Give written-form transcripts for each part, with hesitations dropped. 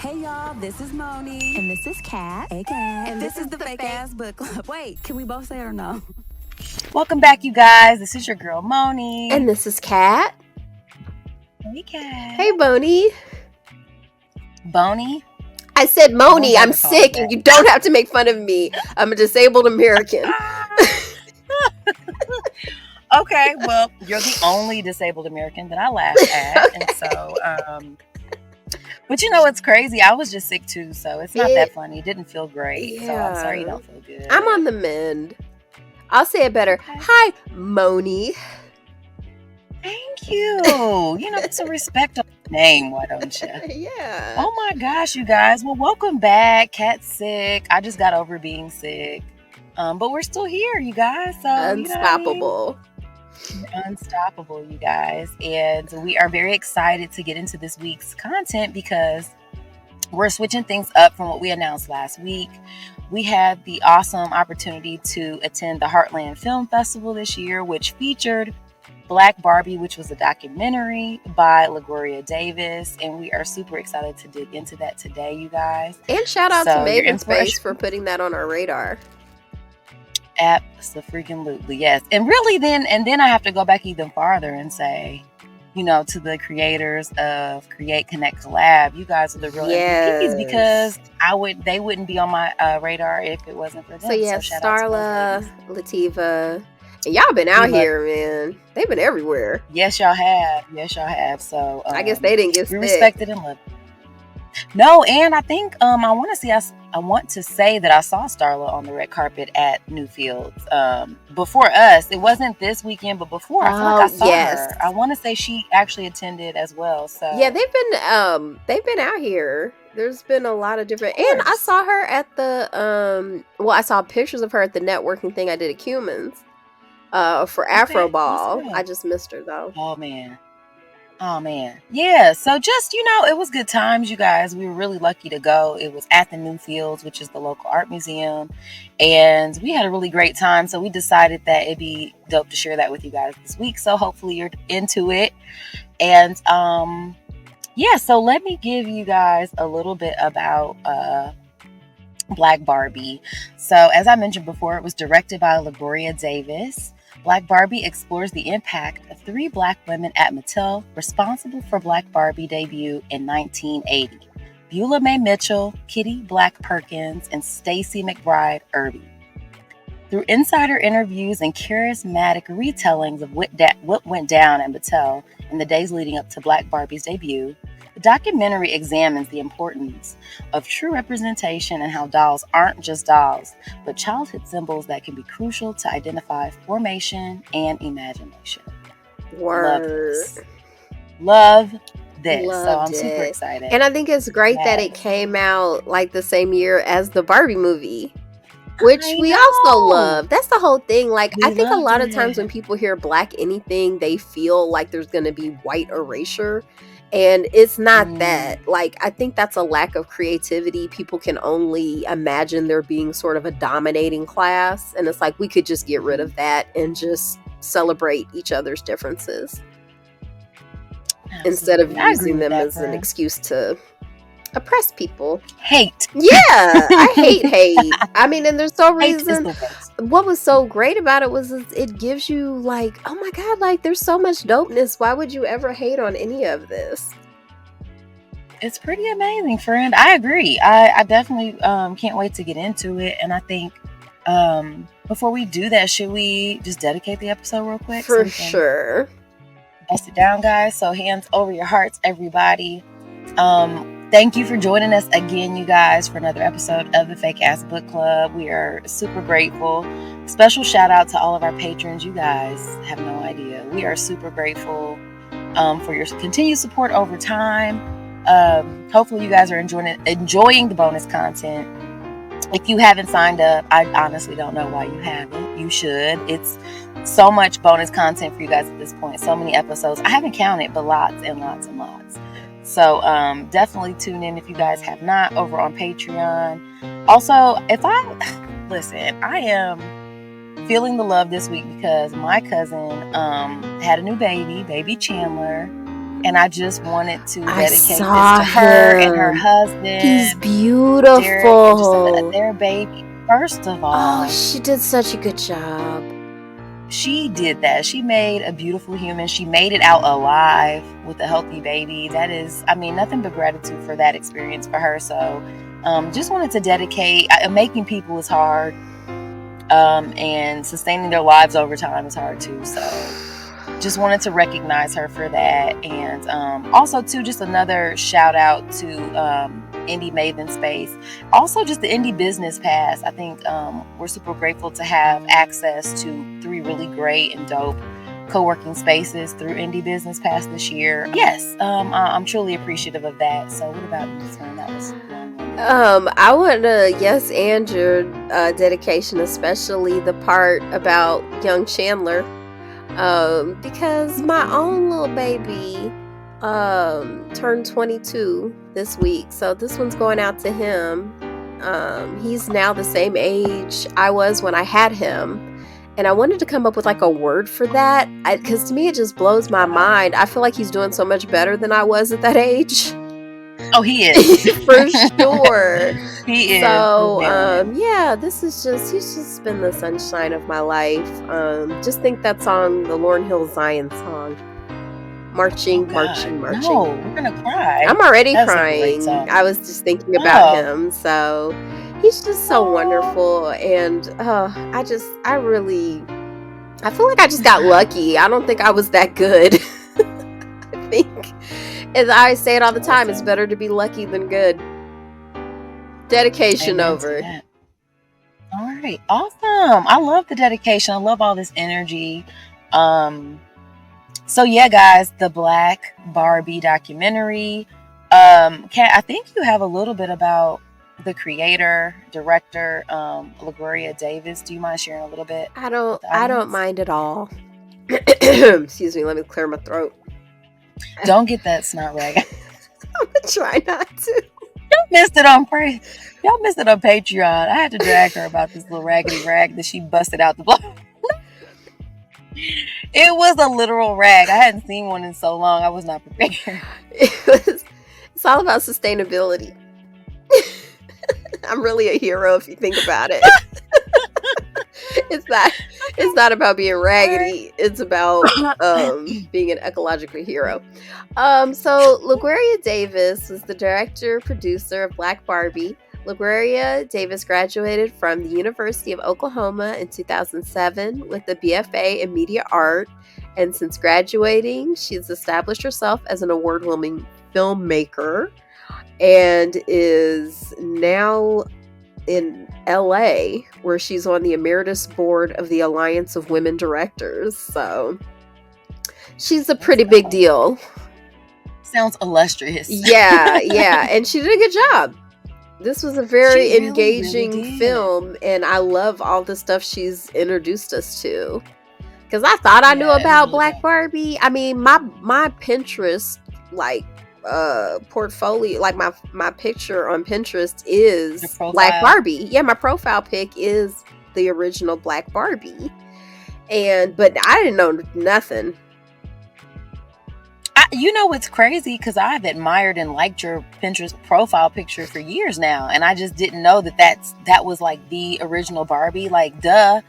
Hey y'all, this is Moni. And this is Kat. Hey Kat. And this is the Fake Ass Book Club. Wait, can we both say it or no? Welcome back, you guys. This is your girl, Moni. And this is Kat. Hey, Kat. Hey, Boney. Boney? I said Moni. I'm never call sick, you and you don't have to make fun of me. I'm a disabled American. Okay, well, you're the only disabled American that I laugh at. And so, but you know what's crazy? I was just sick too, so it's not that funny. It didn't feel great. So I'm sorry you don't feel good. I'm on the mend. I'll say it better. Okay. Hi, Moni. Thank you. You know, put some respect on the name, why don't you? Yeah. Oh my gosh, you guys. Well, welcome back. Kat's sick. I just got over being sick. But we're still here, you guys. So Unstoppable. Unstoppable, you guys. And we are very excited to get into this week's content because we're switching things up from what we announced last week. We had the awesome opportunity to attend the Heartland Film Festival this year, which featured Black Barbie, which was a documentary by LaGloria Davis, and we are super excited to dig into that today, you guys. And shout out to Maven Space for putting that on our radar. Absolutely, yes. And really then I have to go back even farther and say, you know, to the creators of Create, Connect, Collab, you guys are the real MVPs because they wouldn't be on my radar if it wasn't for them. So yeah, Starla, Lativa, and y'all been out here, man. They've been everywhere. Yes, y'all have. So I guess they didn't get sick. We respected and loved. No, and I think I want to say that I saw Starla on the red carpet at Newfields. Before us, it wasn't this weekend, but before I feel like I saw her. I want to say she actually attended as well. So yeah, they've been out here. There's been a lot of different, and I saw her at the I saw pictures of her at the networking thing I did at Cummins for Afro Ball. I just missed her though. Oh man. Yeah. So just, you know, it was good times, you guys. We were really lucky to go. It was at the Newfields, which is the local art museum. And we had a really great time. So we decided that it'd be dope to share that with you guys this week. So hopefully you're into it. And so let me give you guys a little bit about Black Barbie. So as I mentioned before, it was directed by LaGloria Davis. Black Barbie explores the impact of 3 Black women at Mattel responsible for Black Barbie debut in 1980. Beulah Mae Mitchell, Kitty Black Perkins, and Stacey McBride Irby. Through insider interviews and charismatic retellings of what went down at Mattel in the days leading up to Black Barbie's debut, the documentary examines the importance of true representation and how dolls aren't just dolls, but childhood symbols that can be crucial to identify formation and imagination. Love this. So I'm super excited. And I think it's great that it came out like the same year as the Barbie movie, which we also love. That's the whole thing. Like, I think a lot of times when people hear Black anything, they feel like there's going to be white erasure. And it's not that. Like, I think that's a lack of creativity. People can only imagine there being sort of a dominating class. And it's like, we could just get rid of that and just celebrate each other's differences. Absolutely. Instead of using them as an excuse to oppress people. Hate. Yeah, I hate. I mean, and there's no reason. What was so great about it was it gives you like, oh my God, like there's so much dopeness. Why would you ever hate on any of this? It's pretty amazing, friend. I agree. I definitely can't wait to get into it. And I think before we do that, should we just dedicate the episode real quick? For sure. Bust it down, guys. So hands over your hearts, everybody. Thank you for joining us again, you guys, for another episode of the Fake Ass Book Club. We are super grateful. Special shout out to all of our patrons. You guys have no idea. We are super grateful for your continued support over time. Hopefully you guys are enjoying the bonus content. If you haven't signed up, I honestly don't know why you haven't. You should. It's so much bonus content for you guys at this point. So many episodes. I haven't counted, but lots and lots and lots. So definitely tune in if you guys have not over on Patreon. Also, I am feeling the love this week because my cousin had a new baby Chandler. and I just wanted to I dedicate this saw to her and her him. husband, He's Derrick and Jacinda, beautiful. their baby. First of all, Oh, she did such a good job. she did that. She made a beautiful human. She made it out alive with a healthy baby. That is, I mean, nothing but gratitude for that experience for her. So just wanted to dedicate. Making people is hard, and sustaining their lives over time is hard too. So just wanted to recognize her for that. And also too, just another shout out to Indy Maven Space. Also just the Indy Business Pass. I think we're super grateful to have access to 3 really great and dope co-working spaces through Indy Business Pass this year. Yes, I'm truly appreciative of that. So what about you, son? That was I want to yes and your dedication, especially the part about young Chandler, because my own little baby turned 22 this week, so this one's going out to him. He's now the same age I was when I had him, and I wanted to come up with like a word for that, because to me it just blows my mind. I feel like he's doing so much better than I was at that age. Oh, he is. For sure. He is. So yeah, he's just been the sunshine of my life. Just think that song, the Lauryn Hill Zion song, marching. No, we're gonna cry. I'm already That's a great crying. song. I was just thinking about him. So he's just so wonderful, and I feel like I just got lucky. I don't think I was that good. I think, as I say it all the time, it's better to be lucky than good. Dedication over. All right, awesome. I love the dedication. I love all this energy. So yeah, guys, the Black Barbie documentary. Kat, I think you have a little bit about the creator, director, LaGloria Davis. Do you mind sharing a little bit? I don't mind at all. Excuse me, let me clear my throat. Don't get that snot rag. I'm gonna try not to. Y'all missed it on Patreon. I had to drag her about this little raggedy rag that she busted out the block. It was a literal rag. I hadn't seen one in so long. I was not prepared. It's all about sustainability. I'm really a hero if you think about it. It's not about being raggedy. It's about being an ecological hero. So LaGloria Davis was the director, producer of Black Barbie. LaGloria Davis graduated from the University of Oklahoma in 2007 with a BFA in media art. And since graduating, she's established herself as an award-winning filmmaker and is now in LA, where she's on the emeritus board of the Alliance of Women Directors. So she's a pretty big deal. Sounds illustrious. Yeah. And she did a good job. This was a very engaging film, and I love all the stuff she's introduced us to. Because I thought I knew about Black Barbie. I mean, my Pinterest, portfolio, like my picture on Pinterest is Black Barbie. Yeah, my profile pic is the original Black Barbie. But I didn't know nothing. You know what's crazy? Because I've admired and liked your Pinterest profile picture for years now, and I just didn't know that was like the original Barbie. Like, duh,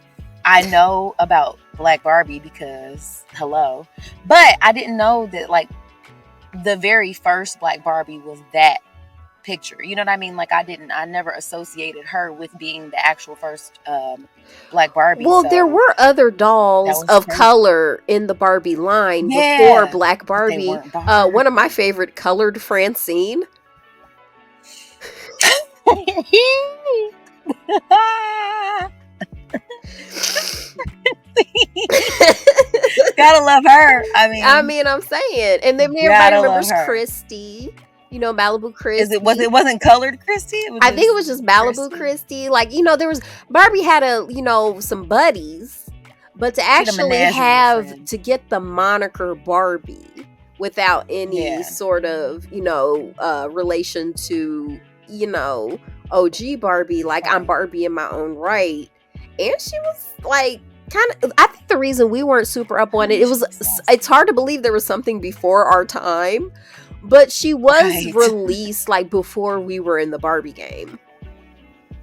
I know about Black Barbie because hello, but I didn't know that like the very first Black Barbie was that picture. You know what I mean? Like, I never associated her with being the actual first Black Barbie. Well, there were other dolls of color in the Barbie line before Black Barbie. One of my favorite, Colored Francine. Gotta love her. I mean, I'm saying, and then everybody remembers Christy. You know, Malibu Christy. It wasn't Colored Christy? I think it was just Malibu Christy. Like, you know, Barbie had some buddies, but to actually to get the moniker Barbie without any sort of, relation to, OG Barbie, like I'm Barbie in my own right. And she was like I think the reason we weren't super up on it, it's hard to believe there was something before our time, but she was Right. released like before we were in the Barbie game.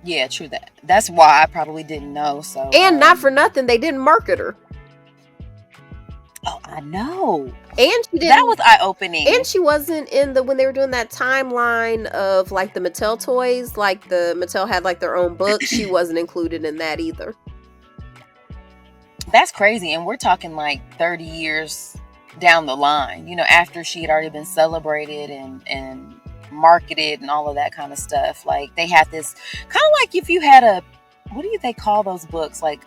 Yeah, true that. That's why I probably didn't know. So, And not for nothing, they didn't market her. Oh, I know. And she didn't. That was eye-opening. And she wasn't in when they were doing that timeline of like the Mattel toys, like the Mattel had like their own book. She wasn't included in that either. That's crazy. And we're talking like 30 years down the line, you know, after she had already been celebrated and marketed and all of that kind of stuff. Like they had this kind of like if you had what do they call those books? Like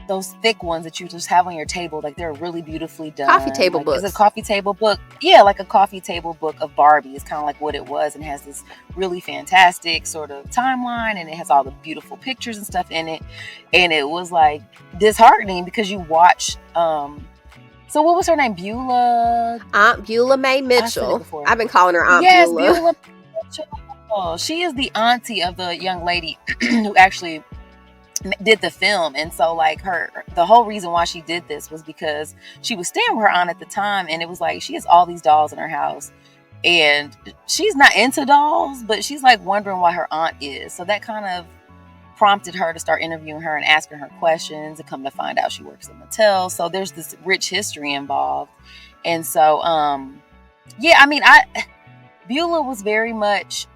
those thick ones that you just have on your table, like they're really beautifully done. Coffee table books. It's a coffee table book. Yeah, like a coffee table book of Barbie. It's kind of like what it was, and has this really fantastic sort of timeline, and it has all the beautiful pictures and stuff in it. And it was like disheartening because you watch. So what was her name? Beulah. Aunt Beulah Mae Mitchell. I've been calling her Aunt Yes, Beulah. Beulah Mitchell. She is the auntie of the young lady who actually did the film. And so like the whole reason why she did this was because she was staying with her aunt at the time, and it was like she has all these dolls in her house and she's not into dolls, but she's like wondering why her aunt is. So that kind of prompted her to start interviewing her and asking her questions, and come to find out she works at Mattel. So there's this rich history involved. And so yeah, I mean, Beulah was very much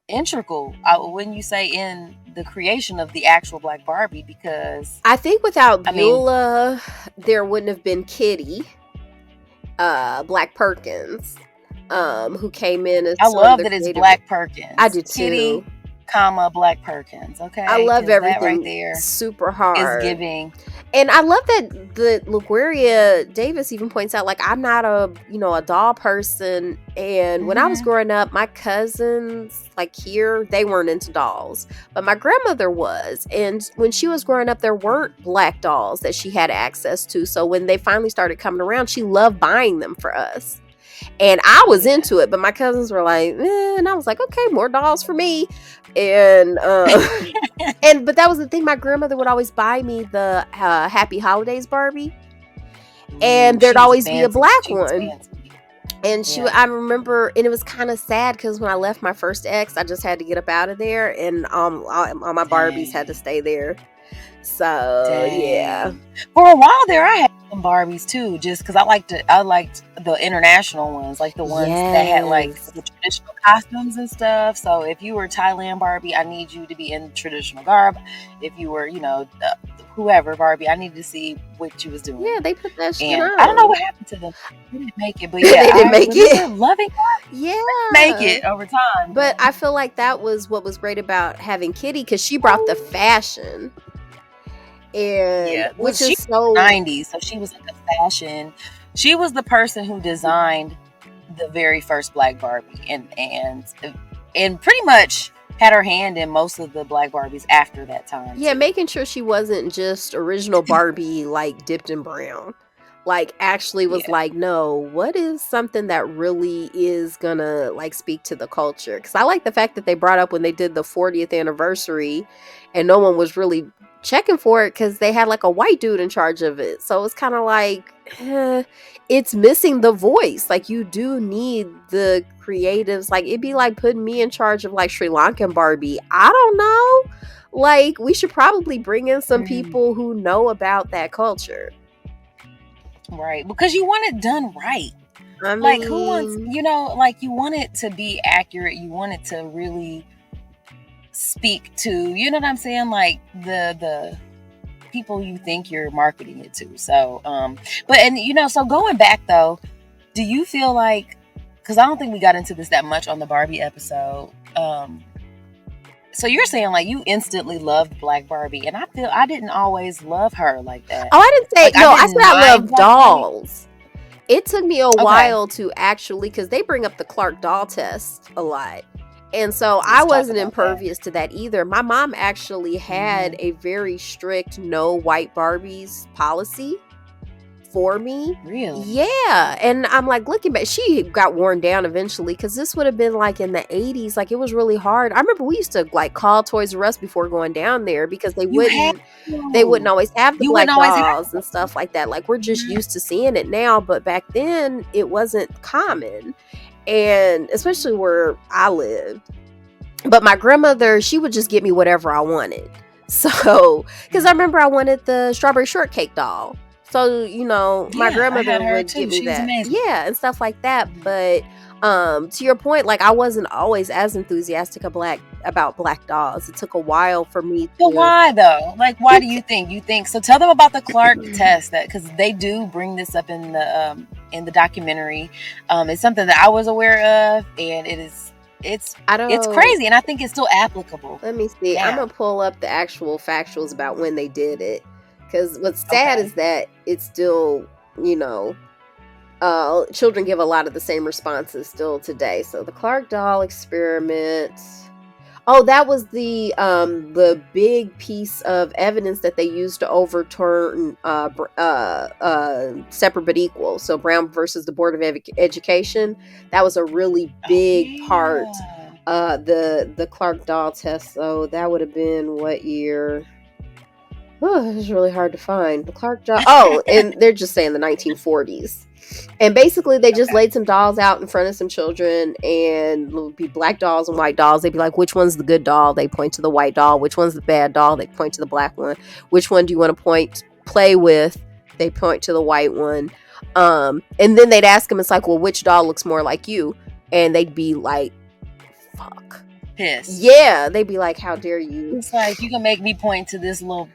integral, wouldn't you say, in the creation of the actual Black Barbie? Because I think without Beulah, there wouldn't have been Kitty, Black Perkins, who came in as I love that it's Black Perkins. I do too. Kitty, comma, Black Perkins. Okay, I love everything that right there. Super hard. Is giving. And I love that the LaGuardia Davis even points out, like, I'm not a doll person. And when I was growing up, my cousins, like here, they weren't into dolls. But my grandmother was. And when she was growing up, there weren't black dolls that she had access to. So when they finally started coming around, she loved buying them for us. And I was into it, but my cousins were like, and I was like, okay, more dolls for me. And but that was the thing. My grandmother would always buy me the Happy Holidays Barbie, and there'd always be a black one. And I remember, and it was kind of sad because when I left my first ex, I just had to get up out of there, and all my Barbies had to stay there. So yeah, for a while there, I had some Barbies too, just because I liked the international ones, like the ones that had like the traditional costumes and stuff. So if you were Thailand Barbie, I need you to be in traditional garb. If you were, whoever Barbie, I needed to see what you was doing. Yeah, they put that shit on. I don't know what happened to them. They didn't make it, but yeah, they didn't make it. Loving it. Yeah, make it over time. But I feel like that was what was great about having Kitty, because she brought the fashion. And which is so 90s, so she was into fashion. She was the person who designed the very first Black Barbie, and pretty much had her hand in most of the Black Barbies after that time. Yeah, making sure she wasn't just original Barbie like dipped in brown. Like actually was like, no, what is something that really is gonna like speak to the culture? Because I like the fact that they brought up when they did the 40th anniversary and no one was really checking for it because they had like a white dude in charge of it. So it's kind of like it's missing the voice. Like you do need the creatives. Like it'd be like putting me in charge of like Sri Lankan Barbie. I don't know. Like we should probably bring in some people who know about that culture. Right, because you want it done right. I mean, like who wants, like you want it to be accurate. You want it to really speak to, you know what I'm saying, like the people you think you're marketing it to. So so going back though, do you feel like, because I don't think we got into this that much on the Barbie episode, so you're saying like you instantly loved Black Barbie, and I feel I didn't always love her like that. Oh, I didn't say like, no, I said I love dolls. It took me a while to actually, because they bring up the Clark doll test a lot. And so I wasn't impervious to that either. My mom actually had a very strict no white Barbies policy. for me. Really? Yeah. And I'm like, looking back, she got worn down eventually, because this would have been like in the 80s. Like, it was really hard. I remember we used to like call Toys R Us before going down there, because they You had wouldn't to. always have the You black wouldn't always have dolls and stuff like that. Like, we're just Mhm. used to seeing it now, but back then it wasn't common. And especially where I lived. But my grandmother, she would just get me whatever I wanted. So, because I remember I wanted the strawberry shortcake doll. So, my Yeah, I grandmother had her would too. get me She was that. amazing. Yeah, and stuff like that. But to your point, like, I wasn't always as enthusiastic about black dolls. It took a while for me So to. why though? Like, why do you think? You think so? Tell them about the Clark test, that because they do bring this up in the documentary. It's something that I was aware of, and it's crazy, and I think it's still applicable. Let me see. I'm now. gonna pull up the actual factuals about when they did it. Because what's sad Okay. is that it's still, children give a lot of the same responses still today. So the Clark doll experiment. Oh, that was the big piece of evidence that they used to overturn separate but equal. So Brown versus the Board of Education. That was a really big part. The Clark doll test. So that would have been what year? Oh, it was really hard to find. The Clark doll. Oh, and they're just saying the 1940s. And basically, they just laid some dolls out in front of some children, and it would be black dolls and white dolls. They'd be like, which one's the good doll? They point to the white doll. Which one's the bad doll? They point to the black one. Which one do you want to play with? They point to the white one. And then they'd ask them, it's like, well, which doll looks more like you? And they'd be like, fuck. Pissed. Yeah, they'd be like, how dare you? It's like, you can make me point to this little,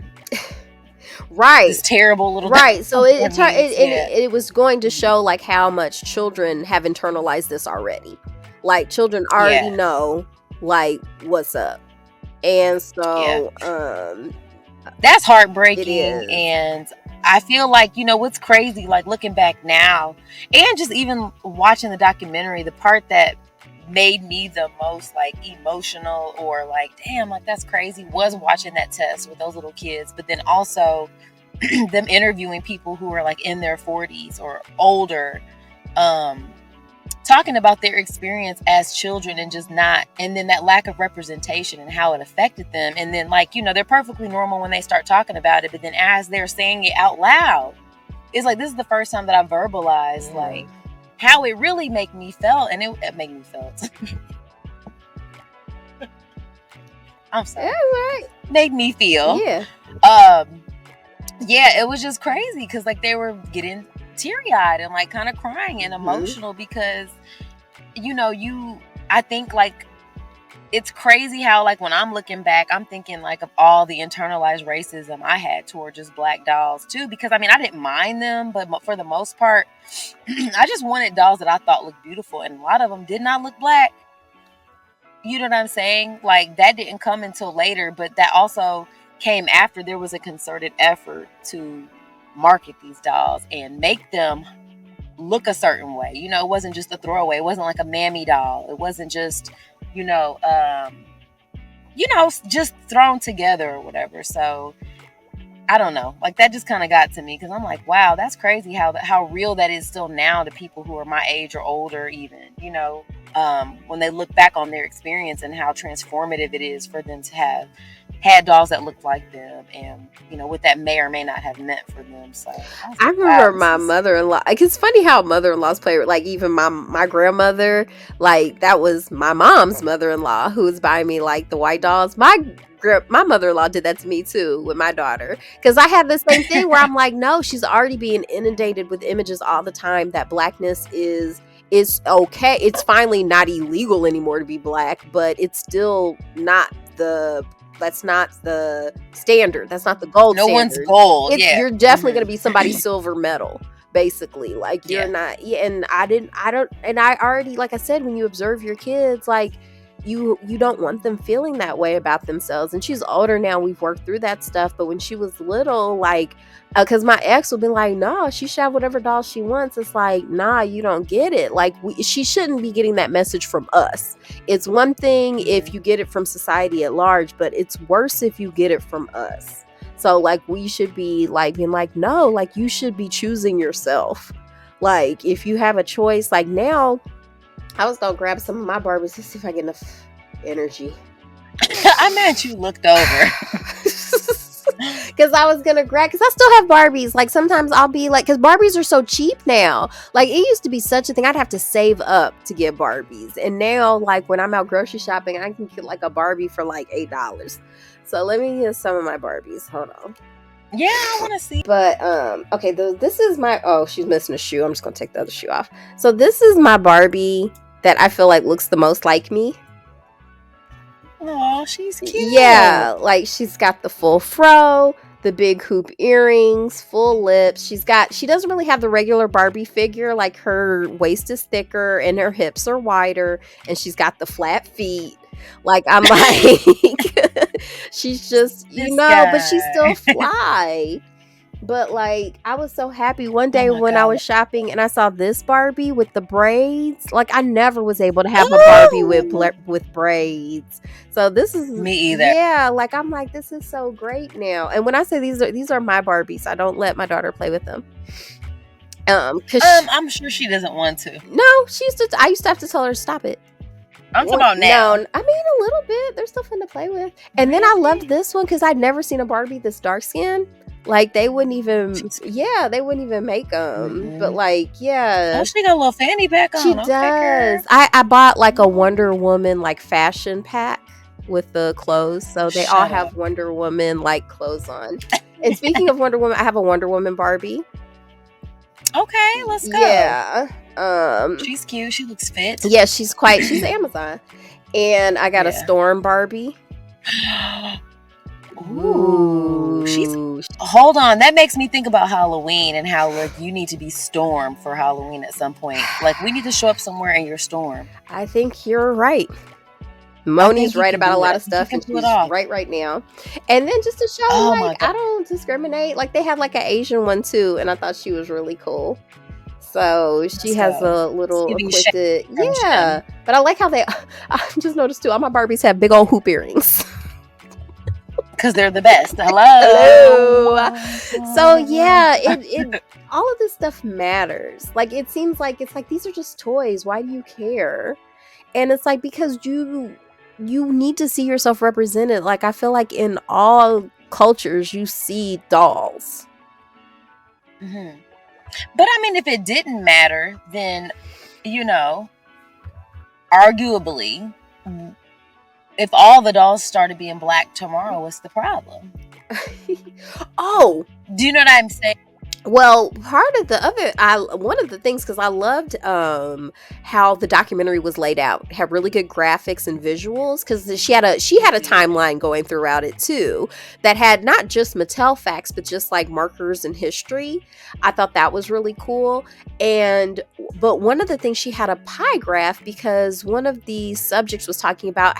right, this terrible little, right. So it was going to show like how much children have internalized this already. Like, children already know like what's up, and so that's heartbreaking. It is. And I feel like, what's crazy, like looking back now, and just even watching the documentary, the part that made me the most like emotional, or like, damn, like that's crazy, was watching that test with those little kids, but then also them interviewing people who are like in their 40s or older, talking about their experience as children, and just not, and then that lack of representation and how it affected them. And then, like, they're perfectly normal when they start talking about it, but then as they're saying it out loud, it's like, this is the first time that I verbalized like how it really made me feel, and it made me feel. I'm sorry. Yeah, right. Made me feel. Yeah. Yeah, it was just crazy, because like they were getting teary-eyed and like kind of crying and emotional, because I think like it's crazy how, like, when I'm looking back, I'm thinking like of all the internalized racism I had toward just black dolls too, because I mean, I didn't mind them, but for the most part I just wanted dolls that I thought looked beautiful, and a lot of them did not look black. You know what I'm saying? Like, that didn't come until later, but that also came after there was a concerted effort to market these dolls and make them look a certain way. It wasn't just a throwaway. It wasn't like a mammy doll. It wasn't just, just thrown together or whatever. So I don't know. Like, that just kind of got to me, because I'm like, wow, that's crazy how real that is still now to people who are my age or older, even, when they look back on their experience, and how transformative it is for them to have had dolls that looked like them, and what that may or may not have meant for them. So I remember my mother-in-law. Like, it's funny how mother-in-laws play. Like, even my grandmother, like, that was my mom's mother-in-law who was buying me like the white dolls. My mother-in-law did that to me too with my daughter, because I had the same thing where I'm like, no, she's already being inundated with images all the time that blackness is okay. It's finally not illegal anymore to be black, but it's still not that's not the standard. That's not the gold standard. No one's gold. You're definitely going to be somebody's silver medal, basically. Like, you're not. Yeah, and I already, like I said, when you observe your kids, like, you don't want them feeling that way about themselves. And she's older now. We've worked through that stuff. But when she was little, like, because my ex would be like, no, she should have whatever doll she wants. It's like, nah, you don't get it. Like, she shouldn't be getting that message from us. It's one thing if you get it from society at large, but it's worse if you get it from us. So like we should be like being like, no, like you should be choosing yourself. Like if you have a choice, like now I was gonna grab some of my Barbies to see if I get enough energy. I meant you looked over. Because I was gonna grab, because I still have Barbies. Like sometimes I'll be like, because Barbies are so cheap now. Like it used to be such a thing. I'd have to save up to get Barbies, and now like when I'm out grocery shopping, I can get like a Barbie for like $8. So let me get some of my Barbies. Hold on. Yeah, I want to see. But okay, this is my, oh, she's missing a shoe. I'm just gonna take the other shoe off. So this is my Barbie that I feel like looks the most like me. Oh, she's cute. Yeah, like she's got the full fro, the big hoop earrings, full lips. She doesn't really have the regular Barbie figure. Like her waist is thicker and her hips are wider, and she's got the flat feet. Like I'm like, she's just, but she's still fly. But like I was so happy one day when I was shopping and I saw this Barbie with the braids. Like I never was able to have a Barbie with braids. So this is me either. Yeah, like I'm like, this is so great now. And when I say these are my Barbies, I don't let my daughter play with them. I'm sure she doesn't want to. No, I used to have to tell her to stop it. I'm talking about now. No, I mean a little bit. They're still fun to play with. And then I loved this one because I'd never seen a Barbie this dark skin. Like they wouldn't even make them. Mm-hmm. But like, yeah. Oh, she got a little fanny pack on. She does. I bought like a Wonder Woman like fashion pack with the clothes, so they all have Wonder Woman like clothes on. And speaking of Wonder Woman, I have a Wonder Woman Barbie. Okay, let's go. Yeah. She's cute. She looks fit. Yeah, she's Amazon. And I got a Storm Barbie. Ooh, hold on. That makes me think about Halloween and how like you need to be Storm for Halloween at some point. Like we need to show up somewhere and you're Storm. I think you're right. Moni's right about a lot of stuff, and she's right now. And then just to show, like I don't discriminate. Like they have like an Asian one too, and I thought she was really cool. So she has a little twisted, yeah. But I like how I just noticed too. All my Barbies have big old hoop earrings. Because they're the best. Hello. So yeah, it all of this stuff matters. Like it seems like it's like these are just toys. Why do you care? And it's like because you need to see yourself represented. Like I feel like in all cultures you see dolls. Mm-hmm. But I mean, if it didn't matter, then arguably. If all the dolls started being black tomorrow, what's the problem? Oh. Do you know what I'm saying? Well, one of the things, because I loved how the documentary was laid out, had really good graphics and visuals, because she had a timeline going throughout it too that had not just Mattel facts but just like markers and history. I thought that was really cool. But one of the things, she had a pie graph because one of the subjects was talking about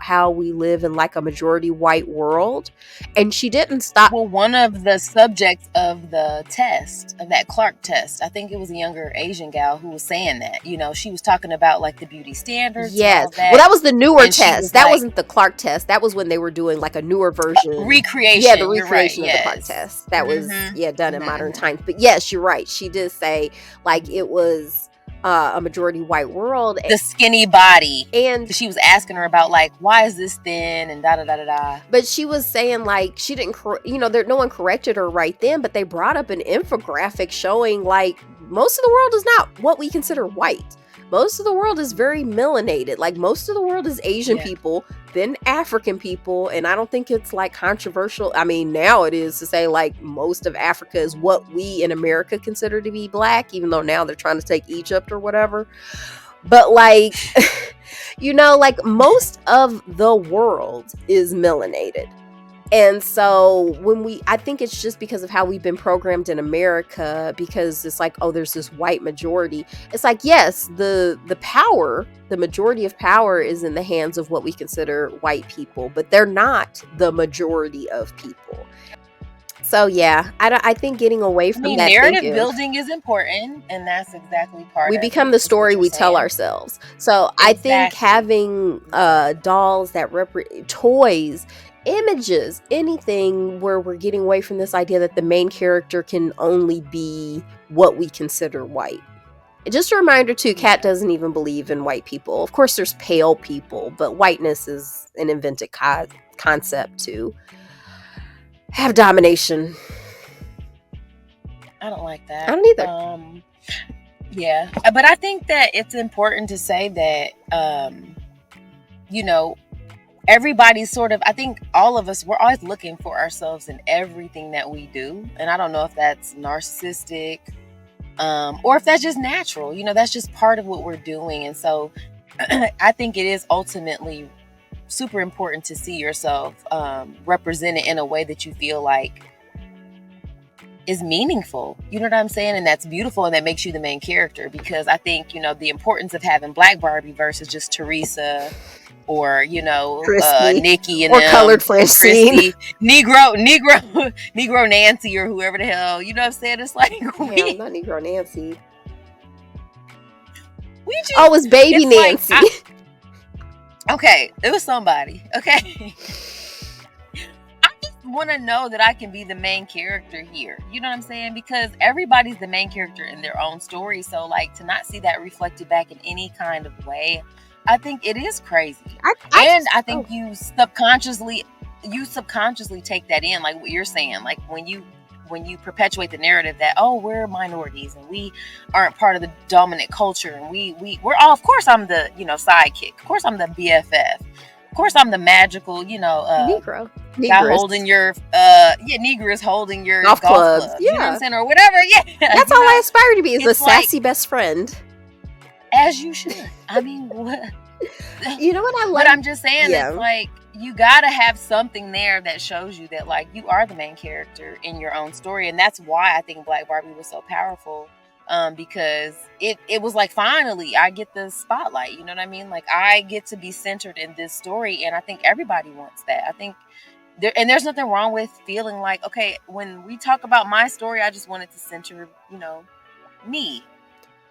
how we live in like a majority white world, and she didn't stop. Well, one of the subjects of the test, of that Clark test, I think it was a younger Asian gal who was saying that, she was talking about like the beauty standards. Yes. Well, that was the newer test. That wasn't the Clark test. That was when they were doing like a newer version. Recreation. Yeah, the recreation of the Clark test. That was done in modern times. But yes, you're right. She did say like it was a majority white world. The skinny body. And she was asking her about like, why is this thin and da da da da da. But she was saying like she didn't, no one corrected her right then, but they brought up an infographic showing like most of the world is not what we consider white. Most of the world is very melanated. Like most of the world is Asian people, then African people. And I don't think it's like controversial. I mean, now it is to say like most of Africa is what we in America consider to be black, even though now they're trying to take Egypt or whatever. But like, like most of the world is melanated. And so I think it's just because of how we've been programmed in America, because it's like, oh, there's this white majority. It's like, yes, the majority of power is in the hands of what we consider white people, but they're not the majority of people. So yeah, I think getting away from that narrative building is important, and that's exactly part. We become the story we tell ourselves. So I think having dolls that toys images, anything where we're getting away from this idea that the main character can only be what we consider white. And just a reminder too, Kat doesn't even believe in white people. Of course there's pale people, but whiteness is an invented concept to have domination. I don't like that. I don't either. Yeah, but I think that it's important to say that, you know, everybody's sort of, I think all of us, we're always looking for ourselves in everything that we do. And I don't know if that's narcissistic, or if that's just natural, you know, that's just part of what we're doing. And so I think it is ultimately super important to see yourself represented in a way that you feel like is meaningful, you know what I'm saying? And that's beautiful, and that makes you the main character. Because I think, you know, the importance of having Black Barbie versus just Teresa or, you know, Nikki and or Colored Francine, Negro Nancy, or whoever the hell, you know what I'm saying? It's like, not Negro Nancy. It's Baby Nancy. Like, okay, it was somebody. Okay. Want to know that I can be the main character here, you know what I'm saying? Because everybody's the main character in their own story. So like, to not see that reflected back in any kind of way, I think it is crazy. I think you subconsciously take that in, like what you're saying, like when you perpetuate the narrative that, oh, we're minorities and we aren't part of the dominant culture, and we're all, of course I'm the, you know, sidekick, of course I'm the BFF, of course I'm the magical, you know, Negro. Guy holding your Negress holding your golf club. Yeah. You know what I'm saying? Or whatever. Yeah. That's all I aspire to be, is a sassy best friend. As you should. I mean, what? You know what I like? But I'm just saying, it's like, you gotta have something there that shows you that, like, you are the main character in your own story. And that's why I think Black Barbie was so powerful. Because it was like, finally I get the spotlight, you know what I mean? Like, I get to be centered in this story, and I think everybody wants that. I think there's nothing wrong with feeling like, okay, when we talk about my story, I just wanted to center, you know, me,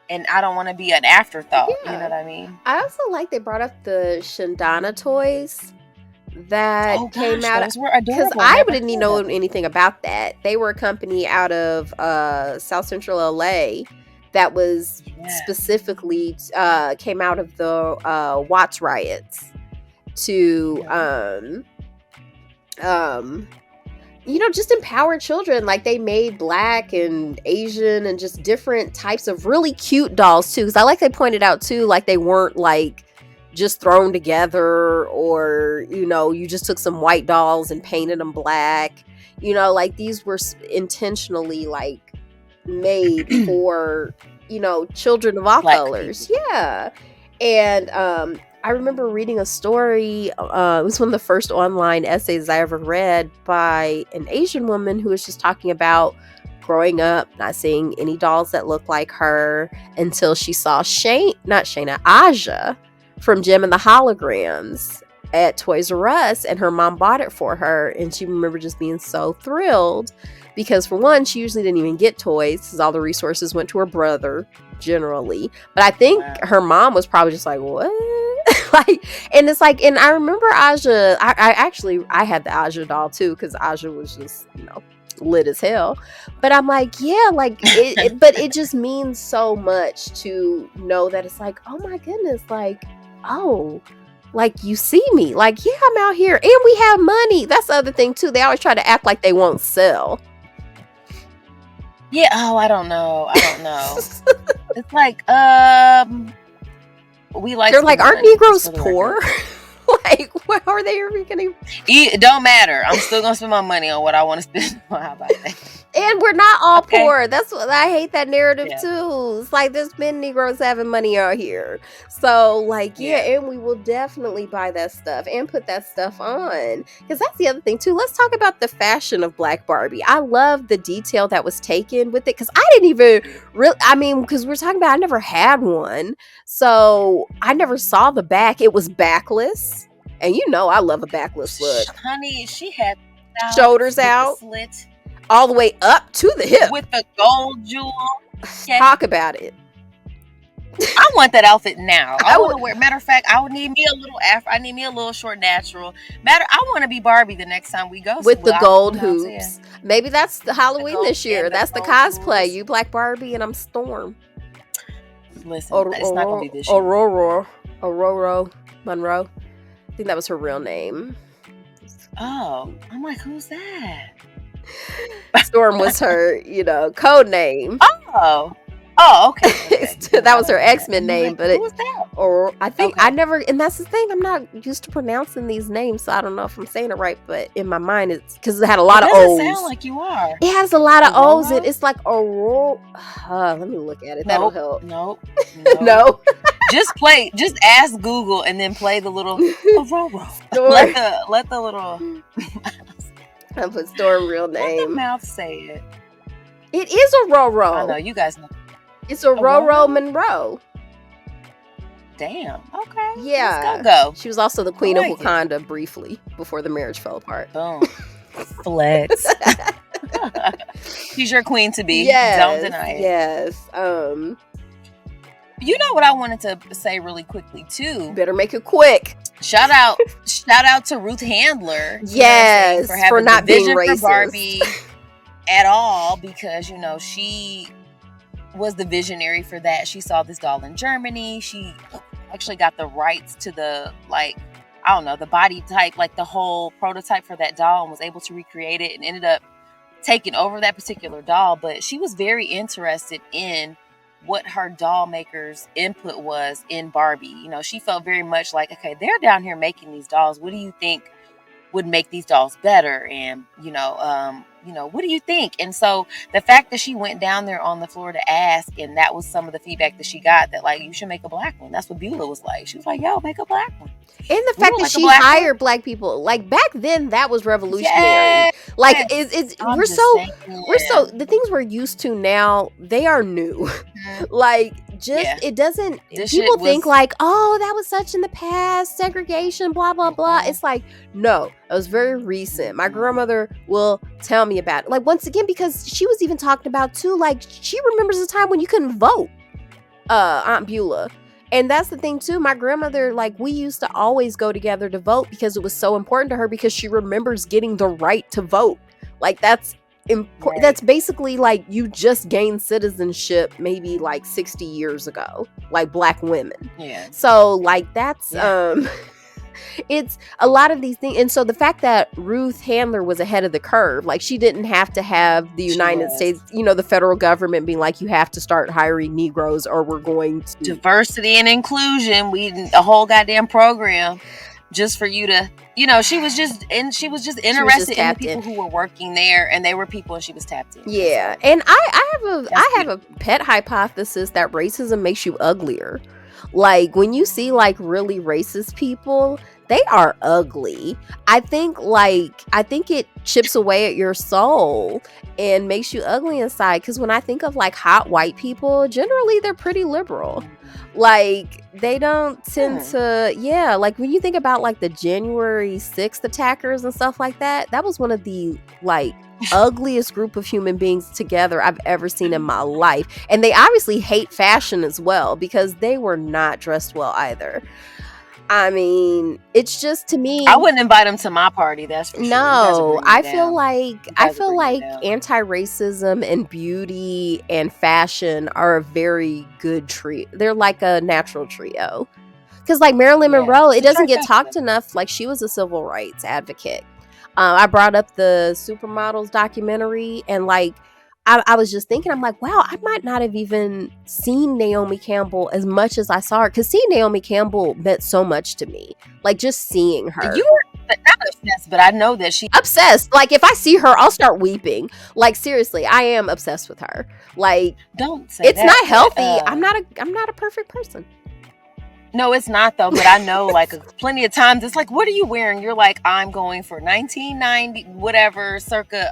and I don't want to be an afterthought. You know what I mean? I also like they brought up the Shindana toys that came out, because I didn't even know anything about that. They were a company out of South Central LA that was specifically came out of the Watts riots to you know, just empower children. Like, they made Black and Asian and just different types of really cute dolls too, because I like they pointed out too, like, they weren't like just thrown together, or, you know, you just took some white dolls and painted them black, you know, like, these were intentionally like made for, you know, children of all colors people. And I remember reading a story, it was one of the first online essays I ever read, by an Asian woman who was just talking about growing up, not seeing any dolls that looked like her until she saw Aja from Gem and the Holograms at Toys R Us, and her mom bought it for her, and she remembered just being so thrilled because, for one, she usually didn't even get toys because all the resources went to her brother generally. But I think her mom was probably just like, what? Like, and it's like, and I remember Aja, I had the Aja doll too, because Aja was just, you know, lit as hell. But I'm like, yeah, like but it just means so much to know that it's like, oh my goodness, like, oh, like, you see me, like, yeah, I'm out here and we have money. That's the other thing too, they always try to act like they won't sell. Yeah. Oh, I don't know. It's like, we like, they're like, aren't Negroes poor? Like, how are they ever gonna it don't matter, I'm still gonna spend my money on what I want to spend on. How about that? And we're not all poor. That's what I hate, that narrative too. It's like, there's been Negroes having money out here. So like, and we will definitely buy that stuff and put that stuff on. Because that's the other thing too. Let's talk about the fashion of Black Barbie. I love the detail that was taken with it, because I didn't even really, I mean, because we're talking about, I never had one. So I never saw the back. It was backless. And you know I love a backless look. Honey, she had shoulders out, slit all the way up to the hip with the gold jewel. Talk about it. I want that outfit now. I I want to would- wear. Matter of fact, I would need me a little afro. I need me a little short natural. I want to be Barbie the next time we go with the somewhere. gold You know what I'm saying? hoops. Maybe that's the Halloween gold this year. and the That's the gold cosplay. jewels. You Black Barbie and I'm Storm. Listen, it's not gonna be this year. Aurora Monroe. I think that was her real name. Oh, I'm like, who's that? Storm was her, code name. Okay. That was her X-Men name, but who was that? or I think Okay. I never, and that's the thing, I'm not used to pronouncing these names, so I don't know if I'm saying it right, but in my mind it's because it had a lot of It doesn't O's. sound like you are. It has a lot of O's, and Aurora? it's like Aurora. Let me look at it. That'll help. Nope. No. Just ask Google and then play the little Aurora. Storm. Let the little I put Storm real let the name. mouth say it. It is Aurora. I know you guys know. It's Aurora Aurora? Monroe. Damn. Okay. Yeah. Let's go. She was also the queen like of Wakanda briefly before the marriage fell apart. Boom. Flex. She's your queen to be. Yes. Don't deny it. Yes. You know what I wanted to say really quickly too. Better make it quick. Shout out to Ruth Handler. you know what I'm saying, Yes, for having for not the being vision racist. for Barbie at all, because she was the visionary for that. She saw this doll in Germany. She actually got the rights to the the body type, like the whole prototype for that doll, and was able to recreate it and ended up taking over that particular doll. But she was very interested in what her doll maker's input was in Barbie. She felt very much like, okay, they're down here making these dolls. What do you think would make these dolls better? And what do you think? And so the fact that she went down there on the floor to ask, and that was some of the feedback that she got, that like, you should make a black one. That's what Beulah was like. She was like, yo, make a black one. And the We fact don't that like a she black hired black people, like back then, that was revolutionary. Yes. Like it's I'm we're just so saying. the things we're used to now, they are new. Mhm. Like just Yeah. it doesn't. This People shit think was- like, oh, that was such in the past, segregation, blah blah blah. Mhm. It's like no, it was very recent. My grandmother will tell me about it. Like once again, because she was even talking about too. Like she remembers a time when you couldn't vote. Aunt Beulah. And that's the thing too. My grandmother, like we used to always go together to vote because it was so important to her, because she remembers getting the right to vote. Like that's important. Right. That's basically like you just gained citizenship maybe like 60 years ago, like black women. Yeah. So like that's it's a lot of these things. And so the fact that Ruth Handler was ahead of the curve, like she didn't have to have the She United was. States, the federal government being like, you have to start hiring Negroes or we're going to Diversity and inclusion. A whole goddamn program just for you to, she was just interested in the tapped people in. who were working there, and they were people, and she was tapped in. Yeah, So, and I That's have a pet hypothesis that racism makes you uglier. Like when you see like really racist people, they are ugly. I think it chips away at your soul and makes you ugly inside. Because when I think of like hot white people, generally they're pretty liberal. Like they don't tend to, like when you think about like the January 6th attackers and stuff like that, that was one of the like ugliest group of human beings together I've ever seen in my life. And they obviously hate fashion as well, because they were not dressed well either. I mean, it's just, to me, I wouldn't invite them to my party. That's for sure. You guys no, are bringing I it feel down. like guys are bringing it down. anti-racism and beauty and fashion are a very good trio. They're like a natural trio. Because like Marilyn Yeah, Monroe, it it's a doesn't get trifecta. talked enough. Like she was a civil rights advocate. I brought up the Supermodels documentary, and like I was just thinking, I'm like, wow, I might not have even seen Naomi Campbell as much as I saw her, because seeing Naomi Campbell meant so much to me. Like just seeing her. You were not obsessed, but I know that she. Obsessed. Like if I see her, I'll start weeping. Like seriously, I am obsessed with her. Like Don't say it's that, not healthy. but, I'm not a perfect person. No, it's not though. But I know, like, plenty of times, it's like, what are you wearing? You're like, I'm going for 1990, whatever, circa.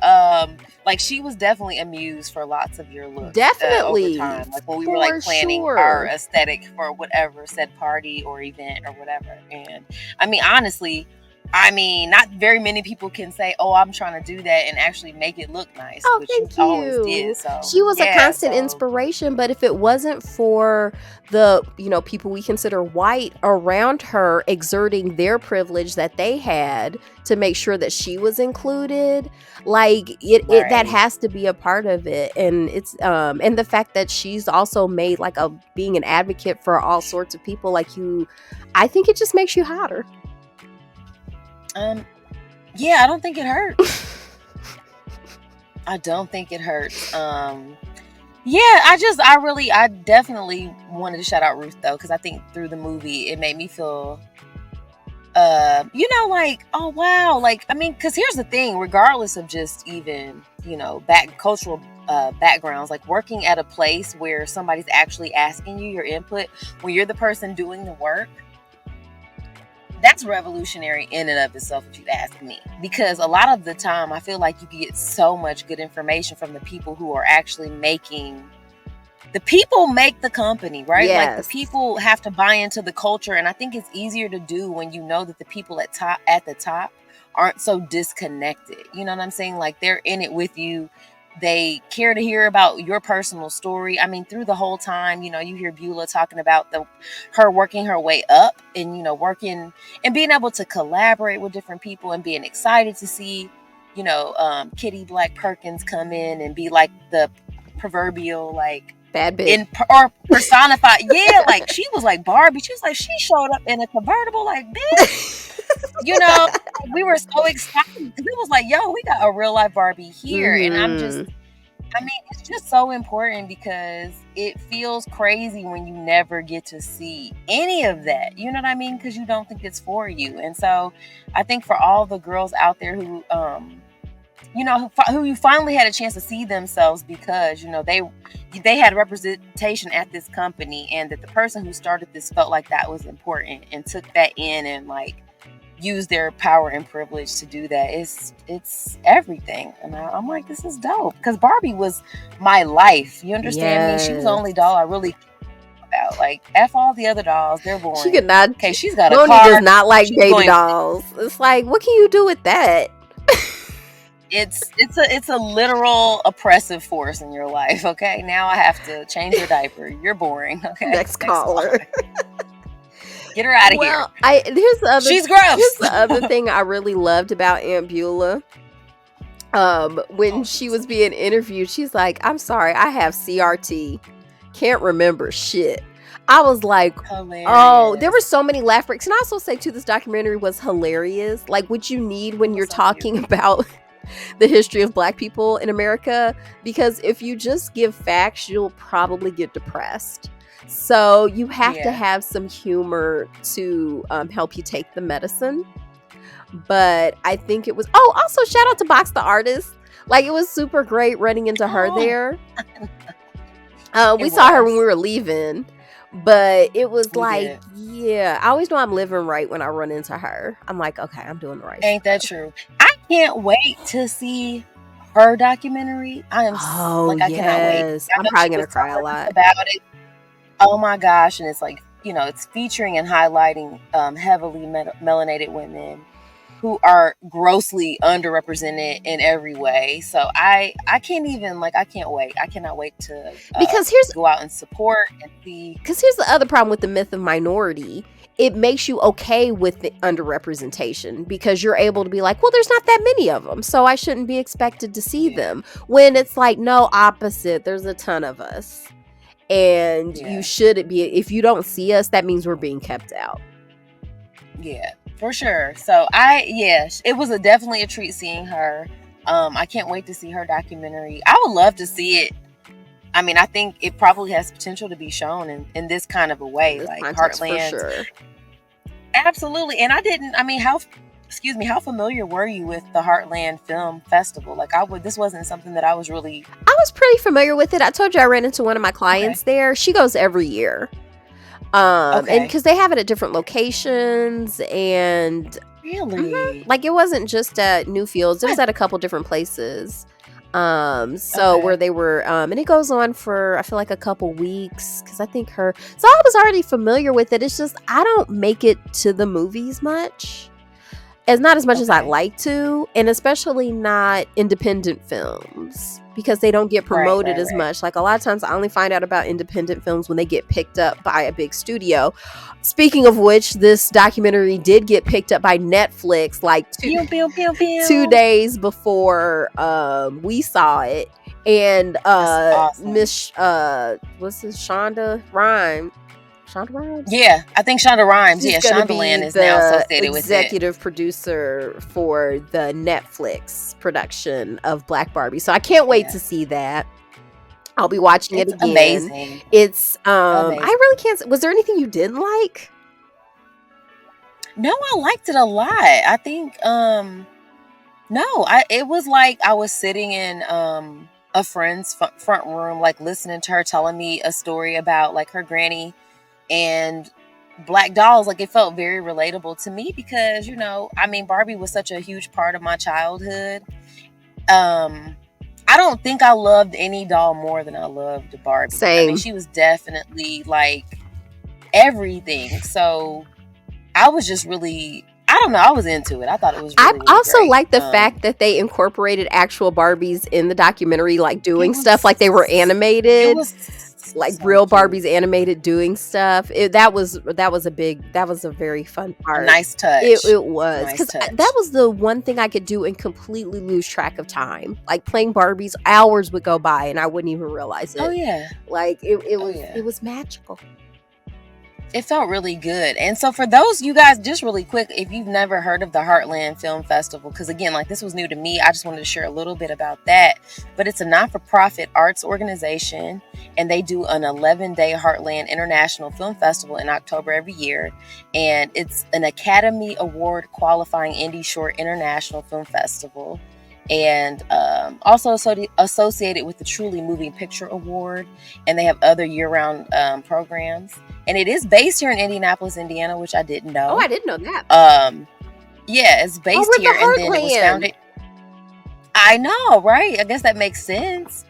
Like she was definitely a muse for lots of your looks. Definitely. Over time, like when we For were like planning sure. our aesthetic for whatever said party or event or whatever. And I mean, honestly, I mean, not very many people can say, "Oh, I'm trying to do that," and actually make it look nice, Oh, which you thank always you. did. So She was a yeah, constant so inspiration, but if it wasn't for the, people we consider white around her exerting their privilege that they had to make sure that she was included, like it that right. has to be a part of it. And it's and the fact that she's also made like a being an advocate for all sorts of people like you, I think it just makes you hotter. Yeah, I don't think it hurts. I don't think it hurts. Yeah, I definitely wanted to shout out Ruth though, because I think through the movie it made me feel, like, oh wow, like I mean, because here's the thing, regardless of just even cultural backgrounds, like working at a place where somebody's actually asking you your input when you're the person doing the work, that's revolutionary in and of itself, if you ask me. Because a lot of the time, I feel like you can get so much good information from the people who are actually making. The people make the company, right? Like the Yes. people have to buy into the culture, and I think it's easier to do when you know that the people at the top aren't so disconnected. You know what I'm saying? Like they're in it with you. They care to hear about your personal story. I mean, through the whole time, you hear Beulah talking about her working her way up, and working and being able to collaborate with different people, and being excited to see, Kitty Black Perkins come in and be like the proverbial like Bad bitch. or personified. Yeah, like she was like Barbie. She was like, she showed up in a convertible, like bitch. We were so excited because it was like, yo, we got a real life Barbie here. And it's just so important because it feels crazy when you never get to see any of that. You know what I mean? Because you don't think it's for you. And so I think for all the girls out there who, who you finally had a chance to see themselves because, they had representation at this company, and that the person who started this felt like that was important and took that in and like use their power and privilege to do that. It's everything. And I'm like, this is dope because Barbie was my life. You understand me? She was the only doll I really cared about. Like F all the other dolls, they're boring. She could not. Okay, she's got a Moni car. does not like baby dolls. It's like, what can you do with that? It's a literal oppressive force in your life. Okay, now I have to change your diaper. You're boring. Okay, next caller. Get her out of here. Here's the other. She's gross. Here's the other thing I really loved about Aunt Beulah. When she was being interviewed, she's like, "I'm sorry, I have CRT, can't remember shit." I was like, hilarious. Oh, there were so many laugh breaks. And I also say too, this documentary was hilarious. Like what you need when you're talking about the history of Black people in America, because if you just give facts, you'll probably get depressed. So you have to have some humor to help you take the medicine. But I think it was, also shout out to Box the Artist. Like it was super great running into her there. We saw her when we were leaving. But it was I always know I'm living right when I run into her. I'm like, okay, I'm doing the right Ain't that true? I can't wait to see her documentary. I cannot wait. I'm probably gonna cry a lot about it. Oh my gosh. And it's like, it's featuring and highlighting heavily melanated women who are grossly underrepresented in every way. So I can't even I can't wait. I cannot wait to go out and support and see. Because here's the other problem with the myth of minority. It makes you okay with the underrepresentation because you're able to be like, well, there's not that many of them, so I shouldn't be expected to see them. When it's like, no, opposite. There's a ton of us. And you shouldn't be. If you don't see us, that means we're being kept out. Yeah. For sure. So it was definitely a treat seeing her. I can't wait to see her documentary. I would love to see it. I mean, I think it probably has potential to be shown in this kind of a way, like Heartland. For sure. Absolutely. And how familiar were you with the Heartland Film Festival? Like this wasn't something that I was really. I was pretty familiar with it. I told you I ran into one of my clients there. She goes every year. And because they have it at different locations, and really, like it wasn't just at Newfields, it was at a couple different places. Where they were, and it goes on for I feel like a couple weeks because I think so I was already familiar with it. It's just I don't make it to the movies much, as not as much as I'd Okay. like to, and especially not independent films because they don't get promoted as much. Like a lot of times I only find out about independent films when they get picked up by a big studio. Speaking of which, this documentary did get picked up by Netflix like 2 days before we saw it. And awesome. Miss what's this, Shonda Rhimes? Yeah, I think Shonda Rhimes. She's yeah, gonna Shondaland be is now the associated with it. executive producer for the Netflix production of Black Barbie. So I can't wait to see that. I'll be watching it again. Amazing. It's I really can't. Was there anything you didn't like? No, I liked it a lot. I think it was like I was sitting in a friend's front room, like listening to her telling me a story about like her granny and black dolls. Like it felt very relatable to me because, you know, I mean, Barbie was such a huge part of my childhood. I don't think I loved any doll more than I loved Barbie. Same. I mean, she was definitely like everything. So I was just really, I don't know, I was into it. I thought it was really, I also great. like the fact that they incorporated actual Barbies in the documentary, like doing stuff like they were animated. It was like so real cute. Barbies animated doing stuff. That was a very fun part. A nice touch. It was, Nice because touch. that was the one thing I could do and completely lose track of time. Like playing Barbies, hours would go by and I wouldn't even realize it. Oh yeah. Like it was magical. It felt really good. And so for those, you guys, just really quick, if you've never heard of the Heartland Film Festival, because again, like this was new to me, I just wanted to share a little bit about that. But it's a not-for-profit arts organization, and they do an 11-day Heartland International Film Festival in October every year. And it's an Academy Award qualifying indie short international film festival. And also associated with the Truly Moving Picture Award. And they have other year-round programs. And it is based here in Indianapolis, Indiana, which I didn't know. Oh, I didn't know that. Yeah, it's based here, and then it was founded. I know, right? I guess that makes sense.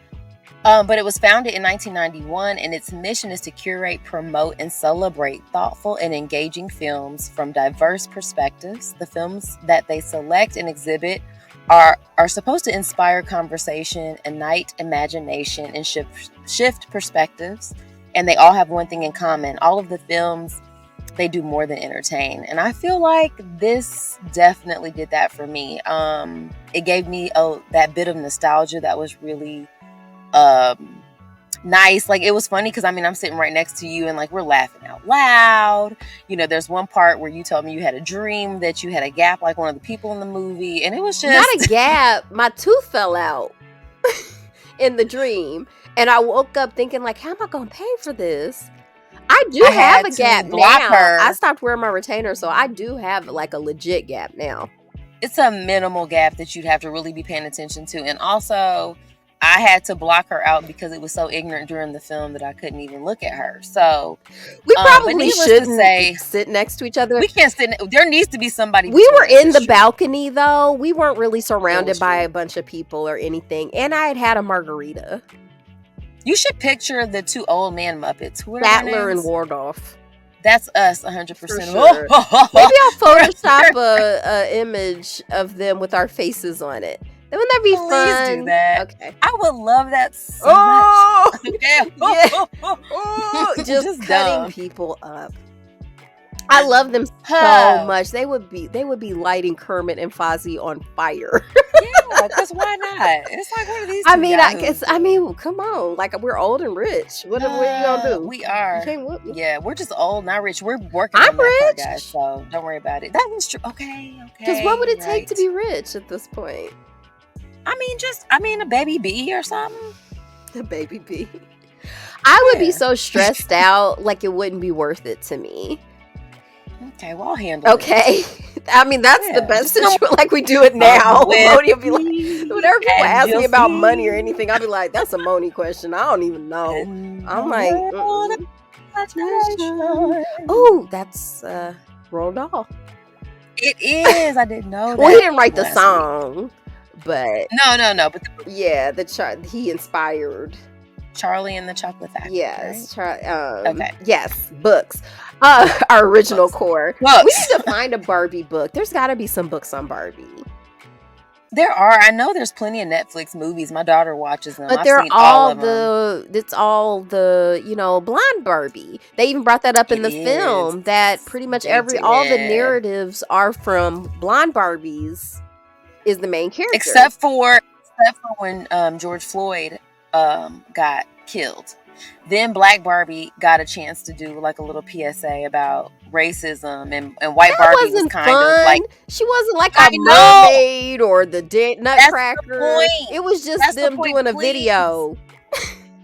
But it was founded in 1991, and its mission is to curate, promote, and celebrate thoughtful and engaging films from diverse perspectives. The films that they select and exhibit are supposed to inspire conversation, ignite imagination, and shift perspectives. And they all have one thing in common. All of the films, they do more than entertain. And I feel like this definitely did that for me. It gave me that bit of nostalgia that was really nice. Like, it was funny because, I mean, I'm sitting right next to you and, like, we're laughing out loud. You know, there's one part where you told me you had a dream that you had a gap like one of the people in the movie. And it was just... Not a gap. My tooth fell out in the dream. And I woke up thinking, like, how am I going to pay for this? I have a gap now. I stopped wearing my retainer, so I do have, like, a legit gap now. It's a minimal gap that you'd have to really be paying attention to. And also, I had to block her out because it was so ignorant during the film that I couldn't even look at her. So, we probably shouldn't sit next to each other. We can't sit. There needs to be somebody. We were in the balcony, though. We weren't really surrounded by a bunch of people or anything. And I had a margarita. You should picture the two old man Muppets. Statler and Waldorf. That's us, 100%. Sure. Maybe I'll Photoshop a image of them with our faces on it. Wouldn't that be fun? Please do that. Okay. I would love that so much. Yeah. Just cutting people up. I love them so much. They would be lighting Kermit and Fozzie on fire. Yeah, because why not? It's like, what are these two guys? Come on. Like, we're old and rich. What are you gonna do? We are. You can't whoop me. Yeah, we're just old, not rich. We're working on that part, guys, so don't worry about it. That is true. Okay. Because what would it take to be rich at this point? I mean, a baby bee or something. A baby bee. I would be so stressed out, like it wouldn't be worth it to me. Okay, well, I'll handle it. Okay. I mean, that's the best situation, like we do it now. Moni will be like, whenever people ask me about money or anything, I'll be like, that's a Moni question. I don't even know. I'm like, oh, that's Roald Dahl. It is. I didn't know that. Well, he didn't write the song, but no. But yeah, the chart he inspired Charlie and the Chocolate Factory. Yes, right? Okay. Yes, books. Our original Books. core. Books. We need to find a Barbie book. There's got to be some books on Barbie. There are. I know there's plenty of Netflix movies. My daughter watches them. But I've they're seen all of them. it's all the, blonde Barbie. They even brought that up in the It film is. that pretty much They all the did. narratives are from blonde Barbies is the main character. Except for when George Floyd got killed. Then Black Barbie got a chance to do like a little PSA about racism, and White That Barbie was wasn't kind fun. of like, She wasn't like I a know. mermaid or the Nutcracker. point. It was just That's the them point, doing a please. video.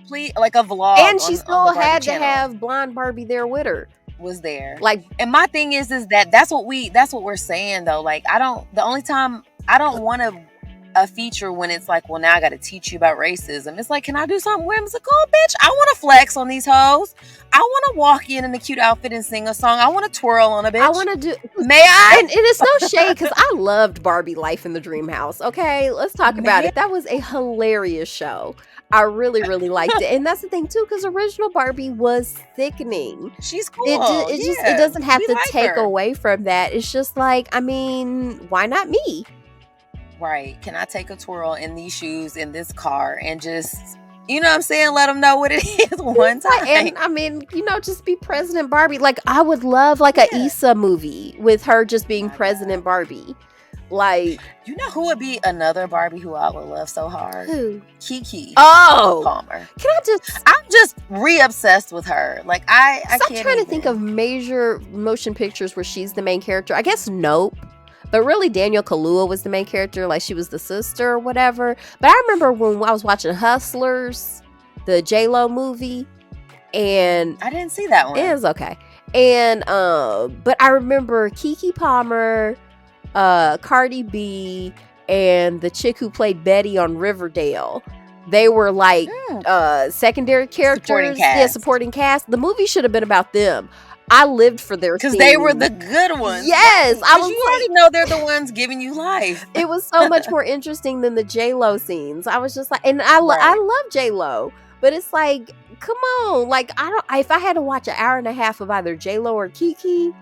Please, like a vlog. And she on still the Barbie had to channel have blonde Barbie there with her. was there. Like, And my thing is that that's what we're saying though. Like, the only time I don't want a feature when it's like, well, now I got to teach you about racism. It's like, can I do something whimsical, bitch? I want to flex on these hoes. I want to walk in a cute outfit and sing a song. I want to twirl on a bitch. I want to do. May I? And it's no shade because I loved Barbie Life in the Dream House. Okay, let's talk about it. That was a hilarious show. I really, really liked it. And that's the thing too, because original Barbie was sickening. She's cool. It doesn't have We to like take her. away from that. It's just like, I mean, why not me? Right. Can I take a twirl in these shoes in this car and just, you know what I'm saying? Let them know what it is one time. And I mean, just be President Barbie. Like, I would love like a Issa movie with her just being President Barbie. Like, you know who would be another Barbie who I would love so hard? who? Kiki Can Palmer. I just I'm just re-obsessed with her. Like, I stop can't trying to even think of major motion pictures where she's the main character. I guess Nope. But really, Daniel Kaluuya was the main character. Like, she was the sister or whatever. But I remember when I was watching Hustlers, the J-Lo movie, and I didn't see that one. it was okay. And but I remember Keke Palmer, Cardi B, and the chick who played Betty on Riverdale. They were like secondary characters. Supporting cast. Yeah, supporting cast. The movie should have been about them. I lived for their because they were the good ones. Yes, I was. You already know they're the ones giving you life. It was so much more interesting than the J-Lo scenes. I was just like, and I love J-Lo, but it's like, come on, like if I had to watch an hour and a half of either J-Lo or Kiki.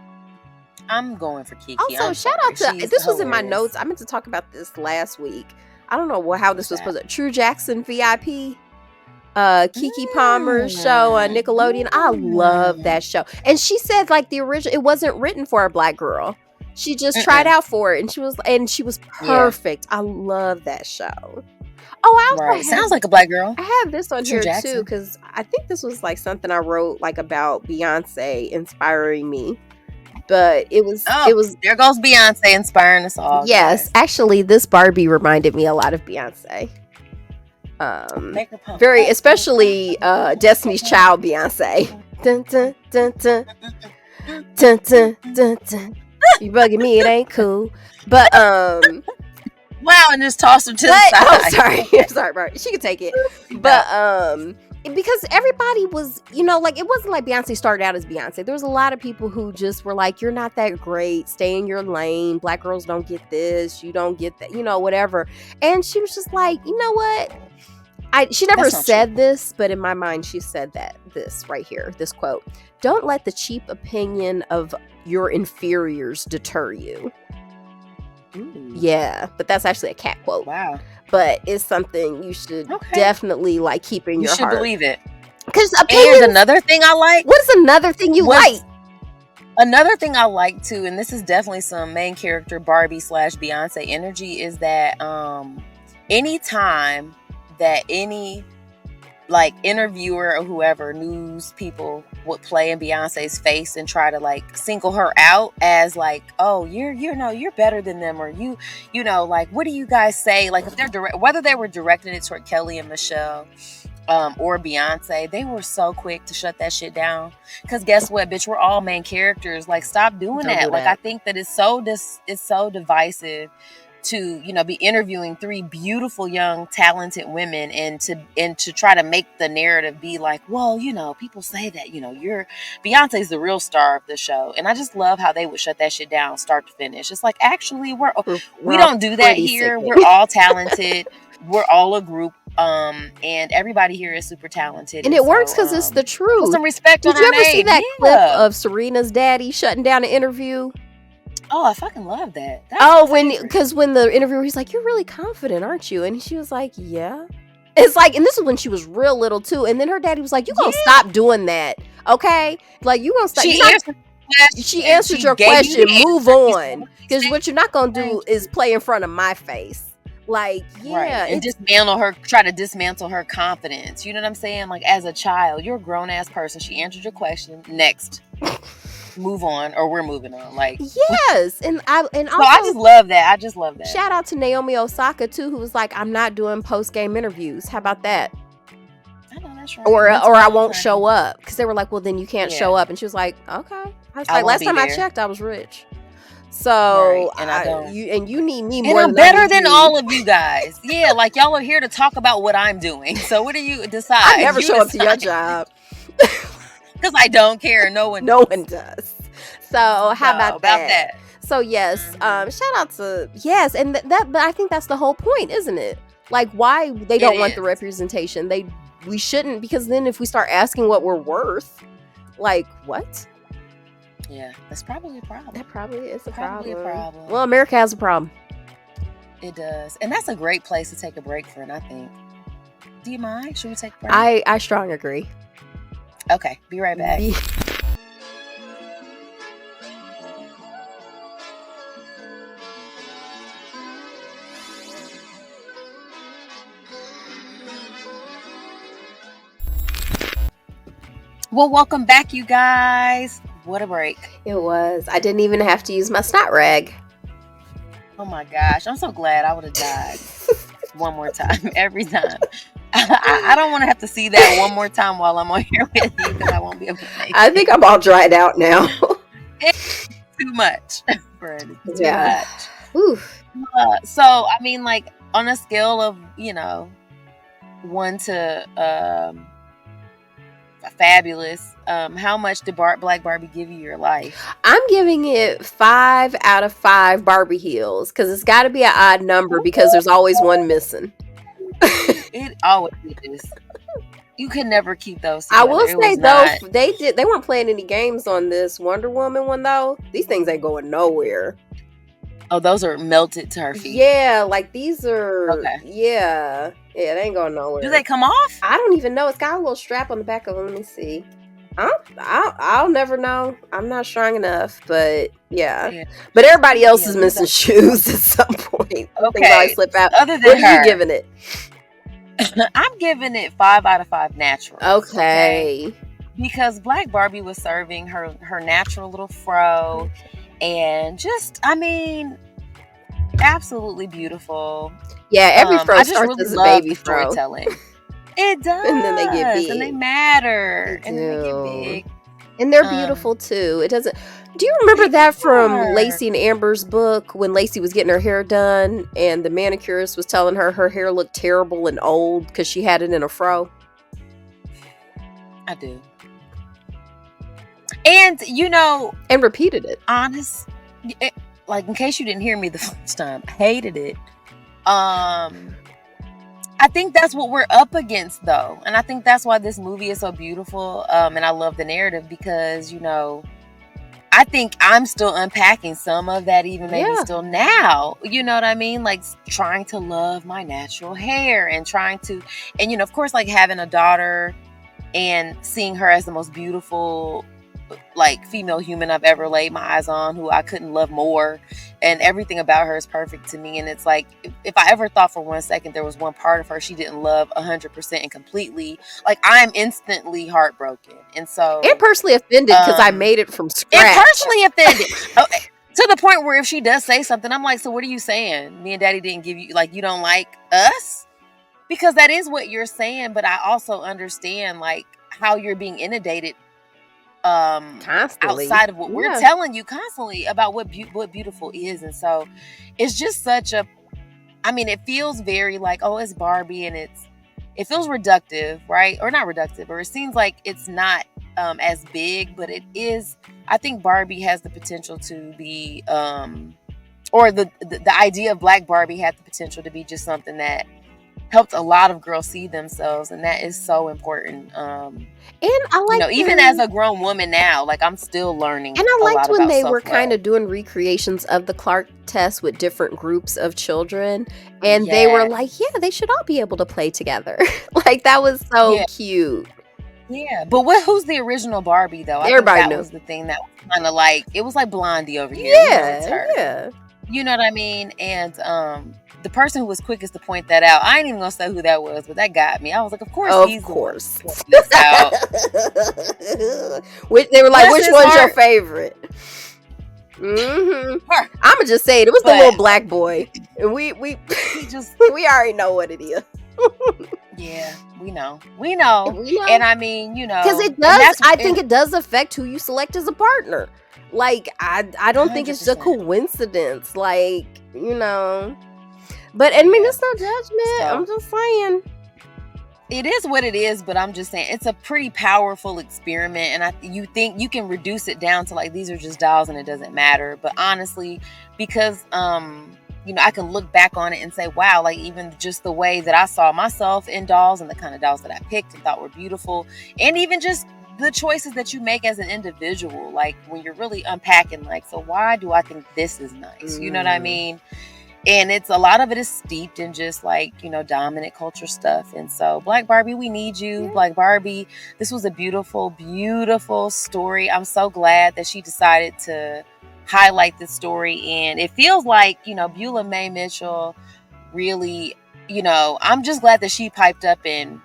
I'm going for Kiki. Also, shout out to this was in my notes. I meant to talk about this last week. I don't know how this was supposed to. True Jackson VIP. Keke Palmer's show on Nickelodeon. I love that show. And she said like the original, it wasn't written for a black girl. She just tried out for it, and she was perfect. I love that show. Oh, I also sounds like a black girl. I have this on True here Jackson. too because I think this was like something I wrote like about Beyonce inspiring me. But it was there goes Beyonce inspiring us all. Yes, guys. actually, this Barbie reminded me a lot of Beyonce. Very, especially Destiny's Child Beyonce. Dun, dun, dun, dun. Dun, dun, dun, dun. You bugging me, it ain't cool. But wow, and just toss them to the side. Oh, sorry, sorry, Barbie. She could take it. But because everybody was, like it wasn't like Beyonce started out as Beyonce. There was a lot of people who just were like, "You're not that great. Stay in your lane. Black girls don't get this. You don't get that. Whatever." And she was just like, "You know what?" She never said this, but in my mind, she said this right here, this quote: "Don't let the cheap opinion of your inferiors deter you." Ooh. Yeah, but that's actually a Kat quote. Wow. But it's something you should definitely like keep in your heart. You should believe it. Because and another thing I like. What is another thing you like? Another thing I like too, and this is definitely some main character Barbie / Beyonce energy, is that anytime that any like interviewer or whoever, news people, would play in Beyonce's face and try to like single her out as like, oh, you're better than them, or you know, like, what do you guys say? Like, if they're whether they were directing it toward Kelly and Michelle or Beyonce, they were so quick to shut that shit down. Because guess what, bitch, we're all main characters. Like, stop doing that. Like, I think that it's so divisive to be interviewing three beautiful young talented women and to try to make the narrative be like, well, people say that you're Beyonce's the real star of the show, and I just love how they would shut that shit down start to finish. It's like, actually we don't do that here. We're all talented. We're all a group. And everybody here is super talented. And it works because it's the put truth. some respect on Did you her ever see name. that clip Yeah. of Serena's daddy shutting down an interview? Oh, I fucking love that. That's my favorite. because when the interviewer, he's like, "You're really confident, aren't you?" And she was like, "Yeah." It's like, and this is when she was real little too. And then her daddy was like, "You gonna stop doing that, okay? Like you gonna stop." She answered your question. Move on, because what you're not gonna do is play in front of my face. Like, yeah, right. And try to dismantle her confidence. You know what I'm saying? Like, as a child, you're a grown ass person. She answered your question. Next. Move on, or we're moving on. Like, yes. And also, I just love that. Shout out to Naomi Osaka too, who was like, "I'm not doing post-game interviews. How about that?" I know that's right. Or I won't show up, because they were like, "Well, then you can't show up." And she was like, "Okay." I was like, "Last time I checked, I was rich." So, right. And you need me and more. I'm better than all of you guys. Yeah, like y'all are here to talk about what I'm doing. So what do you decide? I never show up to your job. Because I don't care. No one does. So how about that? So yes, shout out to and that. But I think that's the whole point, isn't it? Like, why they don't want the representation? We shouldn't, because then if we start asking what we're worth, like what? Yeah, that's probably a problem. That probably is a problem. Well, America has a problem. It does, and that's a great place to take a break for. And I think, do you mind? Should we take a break? I strongly agree. Okay, be right back. Well, welcome back, you guys. What a break. It was. I didn't even have to use my snot rag. Oh my gosh, I'm so glad. I would have died one more time, every time. I don't want to have to see that one more time while I'm on here with you, because I won't be able to make it. I think I'm all dried out now. It's too much. Too much. Oof. So, I mean, like, on a scale of, 1 to fabulous, how much did Black Barbie give you your life? I'm giving it 5 out of 5 Barbie heels, because it's got to be an odd number, because there's always one missing. It always is. You can never keep those together. I will say though, they weren't playing any games on this Wonder Woman one though. These things ain't going nowhere. Oh, those are melted to her feet. Yeah, like these are. Okay. Yeah, they ain't going nowhere. Do they come off? I don't even know. It's got a little strap on the back of them. Let me see. I'll never know. I'm not strong enough, but yeah. But everybody else is missing shoes at some point. Okay. I slip out. Other than what are you giving it? I'm giving it 5 out of 5 natural. Okay. Because Black Barbie was serving her natural little fro, and just, I mean, absolutely beautiful. Yeah, every fro starts as a baby fro. Storytelling. It does. And then they get big. And they matter. And then they get big. And they're beautiful too. It doesn't. Do you remember that from Lacey and Amber's book, when Lacey was getting her hair done and the manicurist was telling her hair looked terrible and old because she had it in a fro? I do. And and repeated it. Honest, like, in case you didn't hear me the first time, hated it. I think that's what we're up against, though. And I think that's why this movie is so beautiful. And I love the narrative because, I think I'm still unpacking some of that, even maybe still now. You know what I mean? Like, trying to love my natural hair and of course, like, having a daughter and seeing her as the most beautiful, like, female human I've ever laid my eyes on, who I couldn't love more, and everything about her is perfect to me. And it's like, if I ever thought for one second there was one part of her she didn't love 100% and completely, like, I'm instantly heartbroken. And personally offended because I made it from scratch. And personally offended. To the point where if she does say something, I'm like, so what are you saying? Me and Daddy didn't give you, like, you don't like us? Because that is what you're saying, but I also understand, like, how you're being inundated constantly outside of what we're telling you constantly about what beautiful is. And so it's just such a, I mean, it feels very like, oh, it's Barbie, and it feels reductive, right? Or not reductive, or it seems like it's not as big, but it is. I think Barbie has the potential to be or the idea of Black Barbie had the potential to be just something that helped a lot of girls see themselves, and that is so important. And I like even as a grown woman now, like I'm still learning. And I liked when they were self-love. kind of doing recreations of the Clark test with different groups of children. And they were like, yeah, they should all be able to play together. Like, that was so cute. Yeah, but who's the original Barbie though? Everybody think that knew. was the thing that was kind of like, it was like Blondie over here. Yeah, it's her. yeah. You know what I mean? And the person who was quickest to point that out, I ain't even gonna say who that was, but that got me. I was like, of course, he's the one pointing this out. They were like, which one's your favorite? I'ma just say it was the little black boy, and we already know what it is. Yeah, we know, and I mean, because it does. I think it does affect who you select as a partner. Like, I don't think it's a coincidence. Like, but I mean, it's no judgment. I'm just saying. It is what it is, but I'm just saying it's a pretty powerful experiment, and you think you can reduce it down to like these are just dolls and it doesn't matter. But honestly, because I can look back on it and say, wow, like even just the way that I saw myself in dolls and the kind of dolls that I picked and thought were beautiful, and even just the choices that you make as an individual, like when you're really unpacking, like, so why do I think this is nice? You know what I mean? And it's a lot of it is steeped in just like, dominant culture stuff. And so Black Barbie, we need you. Black Barbie, this was a beautiful, beautiful story. I'm so glad that she decided to highlight this story. And it feels like, Beulah Mae Mitchell really, I'm just glad that she piped up and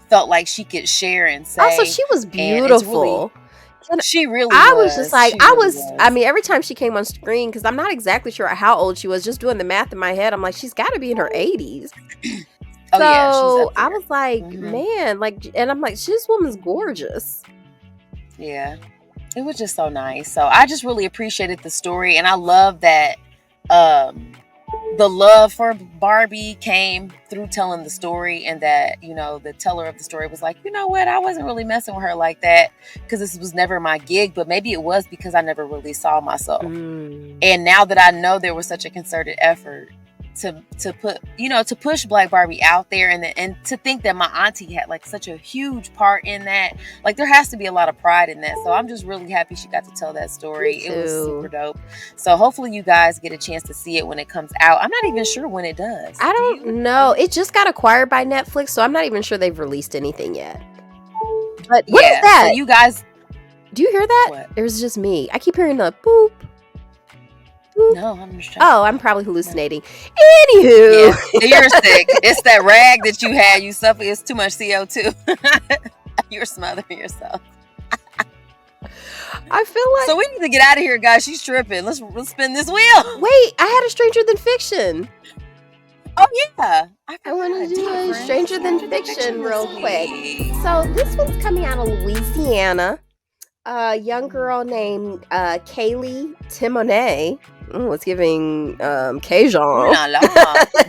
felt like she could share and say. Also, she was beautiful. She really I was just like, I mean, every time she came on screen, because I'm not exactly sure how old she was, just doing the math in my head, I'm like, she's got to be in her 80s. So I was like, man, like, and I'm like, this woman's gorgeous. Yeah, it was just so nice. So I just really appreciated the story, and I love that the love for Barbie came through telling the story, and that, the teller of the story was like, you know what, I wasn't really messing with her like that because this was never my gig, but maybe it was because I never really saw myself. And now that I know there was such a concerted effort to put, to push Black Barbie out there, and to think that my auntie had like such a huge part in that, like there has to be a lot of pride in that. So I'm just really happy she got to tell that story. It was super dope. So hopefully you guys get a chance to see it when it comes out. I'm not even sure when it does. I don't know. It just got acquired by Netflix, so I'm not even sure they've released anything yet. But what is that? So you guys, do you hear that? What? Or is it just me? I keep hearing the boop. No, I'm just trying. Oh, I'm probably hallucinating. Anywho. Yeah, you're sick. It's that rag that you had. You suffer. It's too much CO2. You're smothering yourself. I feel like. So we need to get out of here, guys. She's tripping. Let's spin this wheel. Wait, I had a Stranger Than Fiction. Oh, yeah. I want to do a Stranger Than Fiction real quick. So this one's coming out of Louisiana. A young girl named Kaylee Timoney. It's giving Cajun. It's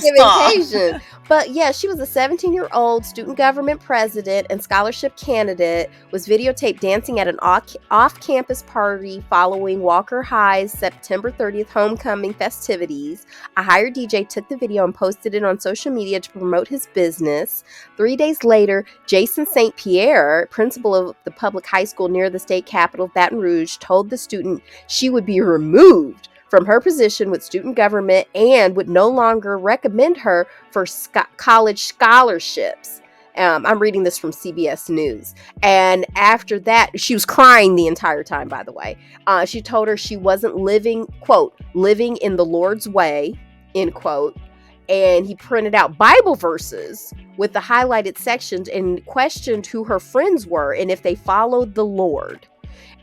giving Cajun. But yeah, she was a 17-year-old student government president and scholarship candidate, was videotaped dancing at an off-campus party following Walker High's September 30th homecoming festivities. A hired DJ took the video and posted it on social media to promote his business. 3 days later, Jason St. Pierre, principal of the public high school near the state capital of Baton Rouge, told the student she would be removed from her position with student government and would no longer recommend her for college scholarships. I'm reading this from CBS News. And after that, she was crying the entire time, by the way. She told her she wasn't living, quote, living in the Lord's way, end quote. And he printed out Bible verses with the highlighted sections and questioned who her friends were and if they followed the Lord.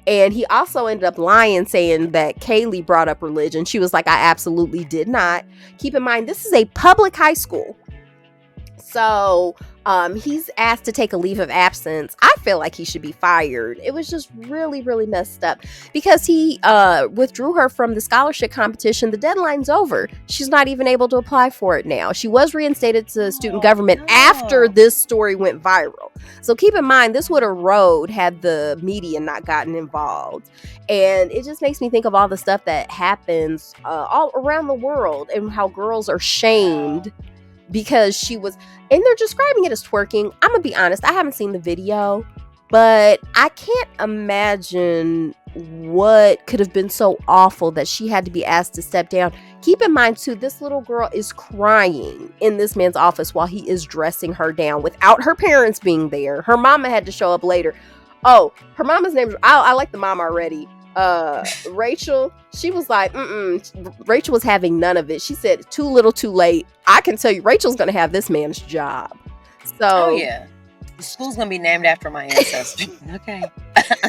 And he also ended up lying, saying that Kaylee brought up religion. She was like, I absolutely did not. Keep in mind, this is a public high school. So he's asked to take a leave of absence. I feel like he should be fired. It was just really, really messed up because he withdrew her from the scholarship competition. The deadline's over. She's not even able to apply for it now. She was reinstated to student government after this story went viral. So keep in mind, this would have rode had the media not gotten involved. And it just makes me think of all the stuff that happens all around the world and how girls are shamed because she was, and they're describing it as twerking. I'm gonna be honest, I haven't seen the video, but I can't imagine what could have been so awful that she had to be asked to step down. Keep in mind too, this little girl is crying in this man's office while he is dressing her down without her parents being there. Her mama had to show up later. Oh, her mama's name, I like the mom already. Rachel, she was like, Rachel was having none of it. She said, too little, too late. I can tell you, Rachel's gonna have this man's job. So, oh yeah, the school's gonna be named after my ancestors. Okay,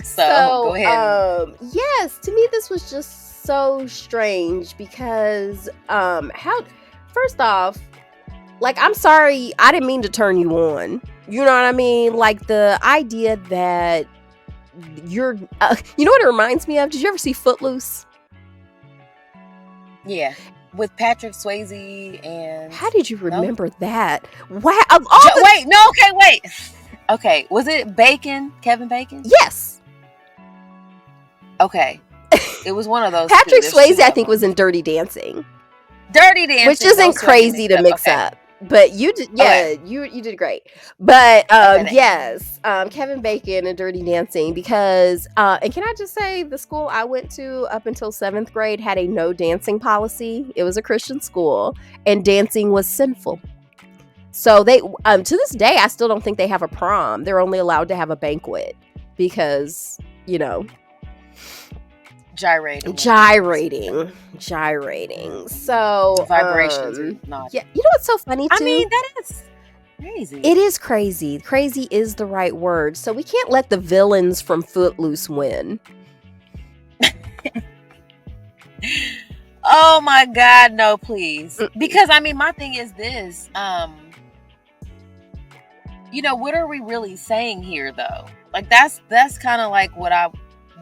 so go ahead. Yes, to me this was just so strange because first off, like, I'm sorry, I didn't mean to turn you on. You know what I mean? Like, the idea that you're you know what it reminds me of? Did you ever see Footloose? Yeah, with Patrick Swayze and... How did you remember that? Wow. Wait. Okay, was it Bacon? Kevin Bacon? Yes. Okay. It was one of those. Patrick Swayze, I think, was in Dirty Dancing. Dirty Dancing. Which isn't crazy to mix up. But you did, you did great. But yes, Kevin Bacon and Dirty Dancing, because and can I just say, the school I went to up until 7th grade had a no dancing policy. It was a Christian school, and dancing was sinful. So they to this day, I still don't think they have a prom. They're only allowed to have a banquet because, you know, gyrating. So vibrations are not. Yeah, you know what's so funny too? I mean, that is crazy. It is crazy. Crazy is the right word. So we can't let the villains from Footloose win. Oh my God, no, please. Because I mean, my thing is this. You know, what are we really saying here, though? Like, that's kind of like what I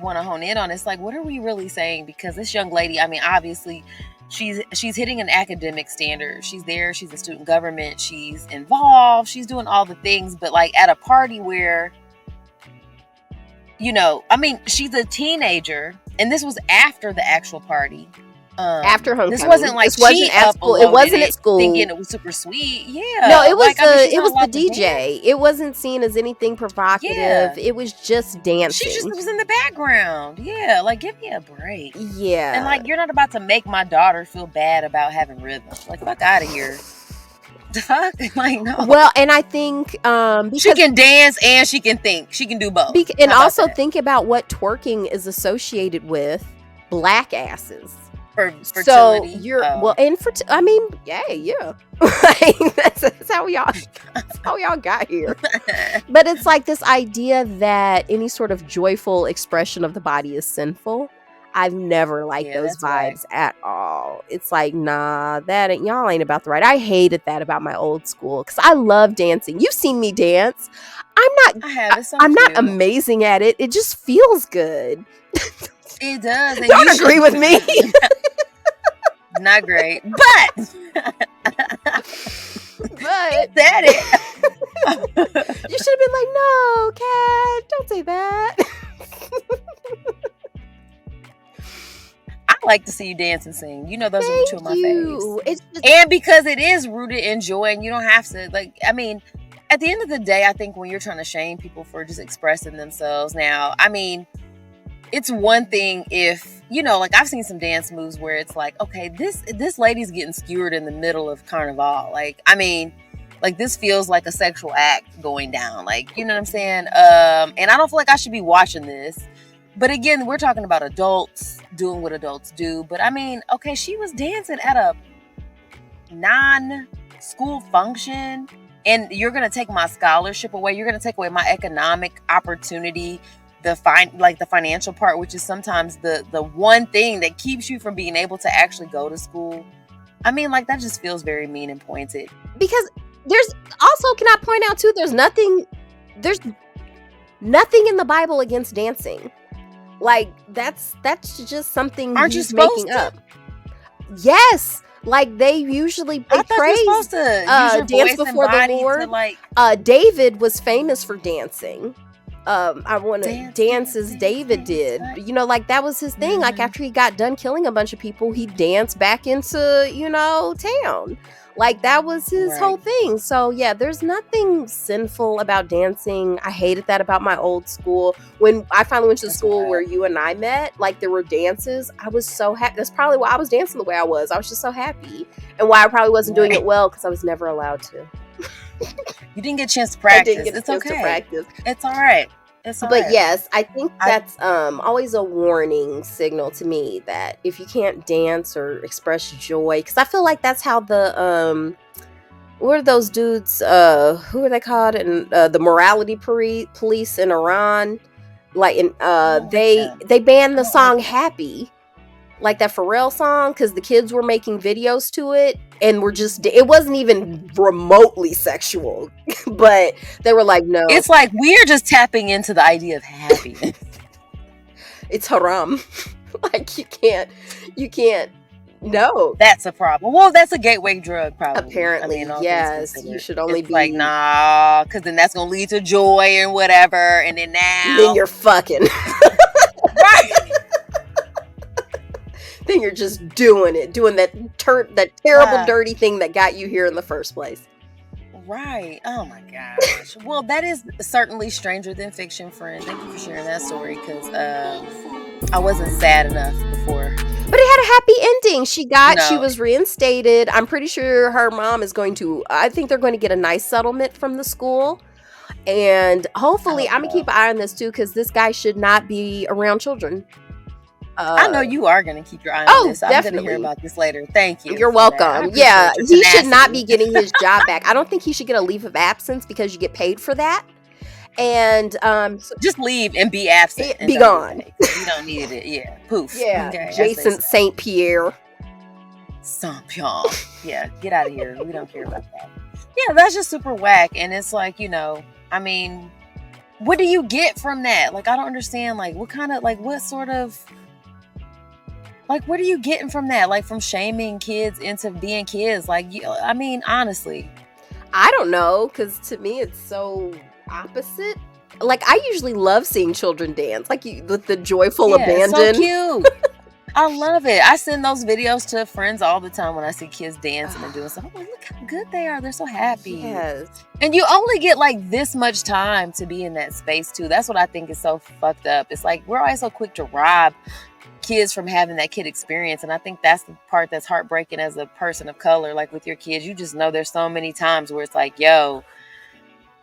want to hone in on. It's like, what are we really saying? Because this young lady, I mean, obviously she's hitting an academic standard. She's there, she's in student government, she's involved, she's doing all the things, but like at a party where, you know, I mean, she's a teenager, and this was after the actual party. After homecoming. This wasn't like, this wasn't at school. It wasn't at school. Thinking it was super sweet. Yeah. No, it was like, it was the DJ. It wasn't seen as anything provocative. Yeah. It was just dancing. She just was in the background. Yeah, like, give me a break. Yeah. And like, you're not about to make my daughter feel bad about having rhythm. Like, fuck out of here. Like, no. Well, and I think because she can dance and she can think. She can do both. And also think about what twerking is associated with: black asses. Fertility. So you're I mean, yeah. Like, that's how y'all got here. But it's like this idea that any sort of joyful expression of the body is sinful. I've never liked those vibes at all. It's like, nah, y'all ain't about the right. I hated that about my old school because I love dancing. You've seen me dance. I'm not amazing at it. It just feels good. It does. And don't agree with me. Not great, but that it. You should have been like, no, Kat, don't say that. I like to see you dance and sing. You know, those are two of my faves. It's just... And because it is rooted in joy, and you don't have to, like, I mean, at the end of the day, I think when you're trying to shame people for just expressing themselves now, I mean, it's one thing if, you know, like, I've seen some dance moves where it's like, okay, this lady's getting skewered in the middle of carnival. Like, I mean, like, this feels like a sexual act going down. Like, you know what I'm saying? And I don't feel like I should be watching this. But again, we're talking about adults doing what adults do. But I mean, okay, she was dancing at a non-school function, and you're going to take my scholarship away. You're going to take away my economic opportunity, the financial part, which is sometimes the one thing that keeps you from being able to actually go to school. I mean, like, that just feels very mean and pointed. Because there's also, can I point out too, there's nothing in the Bible against dancing. Like, that's just something he's making up. Yes. Like, they usually praise dance before the Lord. David was famous for dancing. I want to dance as David did. You know, like that was his thing. Like after he got done killing a bunch of people, he danced back into, you know, town. Like that was his whole thing. So yeah, there's nothing sinful about dancing. I hated that about my old school. When I finally went to the school where you and I met, like there were dances. I was so happy. That's probably why I was dancing the way I was. I was just so happy. And why I probably wasn't doing it well, because I was never allowed to. You didn't get a chance to practice. I didn't get it's a chance okay. to practice. It's all right. But yes, I think that's always a warning signal to me that if you can't dance or express joy, because I feel like that's how the what are those dudes? Who are they called? And the morality police in Iran, like they banned the song "Happy." Like that Pharrell song, because the kids were making videos to it and were just, it wasn't even remotely sexual, but they were like, no. It's like we're just tapping into the idea of happiness. It's haram. Like you can't, no. That's a problem. Well, that's a gateway drug, probably. Apparently, yes. You should only be like, nah, because then that's going to lead to joy and whatever. And then you're fucking. Right. Then you're just doing that terrible, dirty thing that got you here in the first place. Right. Oh my gosh. Well, that is certainly stranger than fiction, friend. Thank you for sharing that story, because I wasn't sad enough before. But it had a happy ending. She was reinstated. I'm pretty sure her mom is I think they're going to get a nice settlement from the school. And hopefully, I'm going to keep an eye on this too, because this guy should not be around children. I know you are going to keep your eye on this. I'm going to hear about this later. Thank you. You're welcome. Yeah, he should not be getting his job back. I don't think he should get a leave of absence, because you get paid for that. And so just leave and be absent. Be gone. You don't need it. Yeah. Poof. Yeah. Okay, Jason St. Pierre. St. Pierre. Yeah. Get out of here. We don't care about that. Yeah, that's just super whack. And it's like, you know, I mean, what do you get from that? Like, I don't understand. Like, what are you getting from that? Like, from shaming kids into being kids? Like, I mean, honestly. I don't know, because to me, it's so opposite. Like, I usually love seeing children dance, like with the joyful abandon. It's so cute. I love it. I send those videos to friends all the time when I see kids dancing and doing stuff. I'm like, look how good they are. They're so happy. Yes. And you only get like this much time to be in that space too. That's what I think is so fucked up. It's like we're always so quick to rob kids from having that kid experience, and I think that's the part that's heartbreaking as a person of color. Like with your kids, you just know there's so many times where it's like, yo,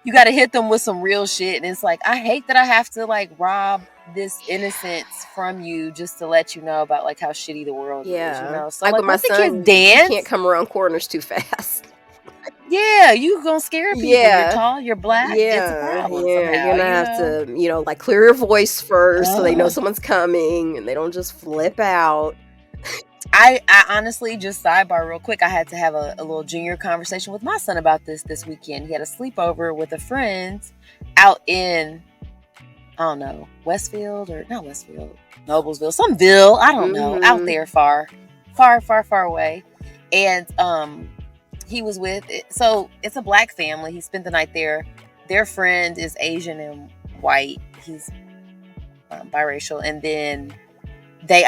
you got to hit them with some real shit, and it's like, I hate that I have to like rob this innocence from you just to let you know about like how shitty the world is, you know? So like with my son, dance, you can't come around corners too fast. Yeah, you gonna scare people. You're tall, you're black. It's a problem somehow, you're gonna have to, like clear your voice first so they know someone's coming and they don't just flip out. I honestly, just sidebar real quick, I had to have a little junior conversation with my son about this weekend. He had a sleepover with a friend out in, I don't know, Noblesville, some ville, I don't know, out there far away. And he was with, so it's a black family. He spent the night there. Their friend is Asian and white. He's biracial. And then they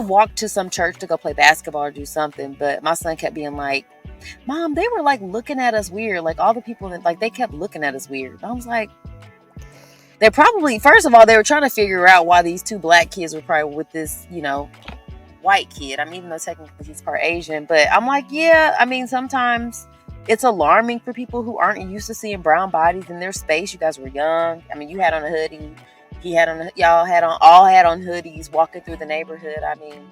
walked to some church to go play basketball or do something. But my son kept being like, Mom, they were like looking at us weird. Like all the people that like, they kept looking at us weird. I was like, they're probably, first of all, they were trying to figure out why these two black kids were probably with this, white kid. I mean, even though technically he's part Asian, but I'm like, yeah, I mean, sometimes it's alarming for people who aren't used to seeing brown bodies in their space. You guys were young. I mean, you had on a hoodie. Y'all all had on hoodies walking through the neighborhood. I mean,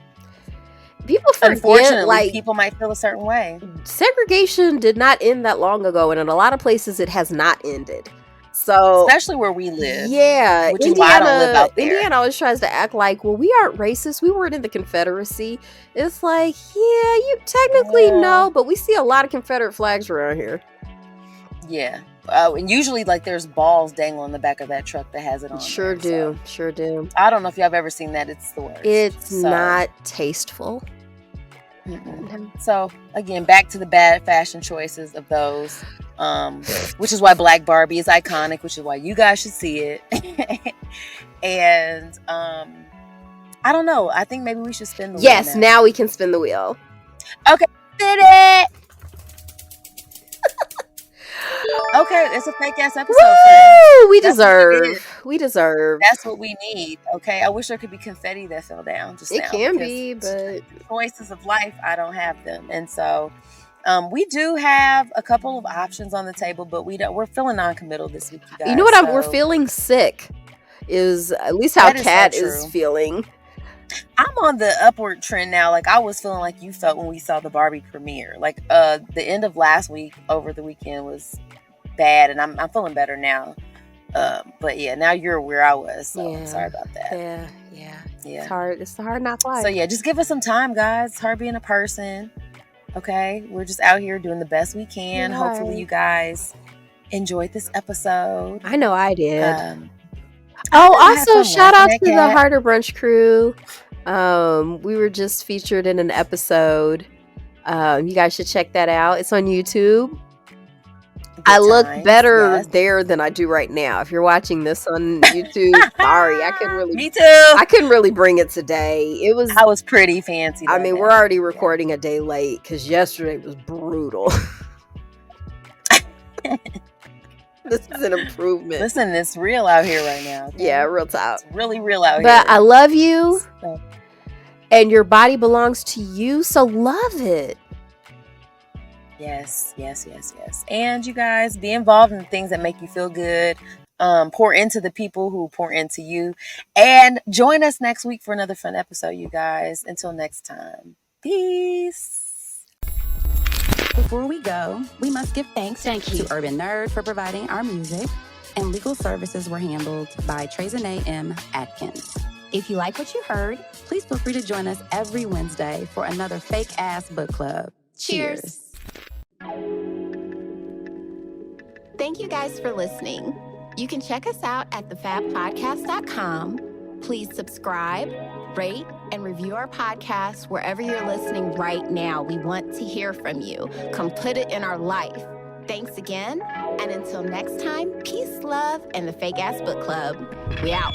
people forget, unfortunately, like, people might feel a certain way. Segregation did not end that long ago, and in a lot of places it has not ended. So, especially where we live. Yeah. Which is why I don't live out there. Indiana always tries to act like, well, we aren't racist. We weren't in the Confederacy. It's like, yeah, you technically no, but we see a lot of Confederate flags around here. Yeah. And usually, like, there's balls dangling on the back of that truck that has it on. Sure do. I don't know if y'all have ever seen that. It's the worst. It's not tasteful. Mm-mm. So, again, back to the bad fashion choices of those. which is why Black Barbie is iconic, which is why you guys should see it. And I don't know. I think maybe we should spin the wheel. Yes, now we can spin the wheel. Okay, spin it. Okay, it's a fake ass episode. Woo! We That's deserve. We deserve. That's what we need. Okay, I wish there could be confetti that fell down just now. It can be, but choices of life, I don't have them, and so we do have a couple of options on the table, but we're feeling non-committal this week, you guys. You know what? We're feeling sick. Is at least how Kat is feeling. I'm on the upward trend now. Like I was feeling like you felt when we saw the Barbie premiere. Like the end of last week over the weekend was bad, and I'm feeling better now. But yeah, now you're where I was. So Yeah. sorry about that. Yeah. Yeah. It's hard. It's a hard knock life. So yeah, just give us some time, guys. It's hard being a person. Okay, we're just out here doing the best we can. Right. Hopefully, you guys enjoyed this episode. I know I did. I Also, had fun shout out laughing to at the Kat. Harder Brunch crew. We were just featured in an episode. You guys should check that out. It's on YouTube. I look better there than I do right now. If you're watching this on YouTube, sorry, I couldn't really. Me too. I couldn't really bring it today. I was pretty fancy. I mean, we're already recording a day late because yesterday was brutal. This is an improvement. Listen, it's real out here right now. Okay? Yeah, real talk. It's really real out here. But I love you, and your body belongs to you, so love it. Yes. And you guys, be involved in things that make you feel good. Pour into the people who pour into you. And join us next week for another fun episode, you guys. Until next time. Peace. Before we go, we must give thanks to Urban Nerd for providing our music, and legal services were handled by Trezene M. Atkins. If you like what you heard, please feel free to join us every Wednesday for another fake-ass book club. Cheers. Thank you guys for listening. You can check us out at thefabpodcast.com. Please subscribe, rate, and review our podcast wherever you're listening right now. We want to hear from you. Come put it in our life. Thanks again, and until next time, peace, love, and the Fake Ass Book Club. We out.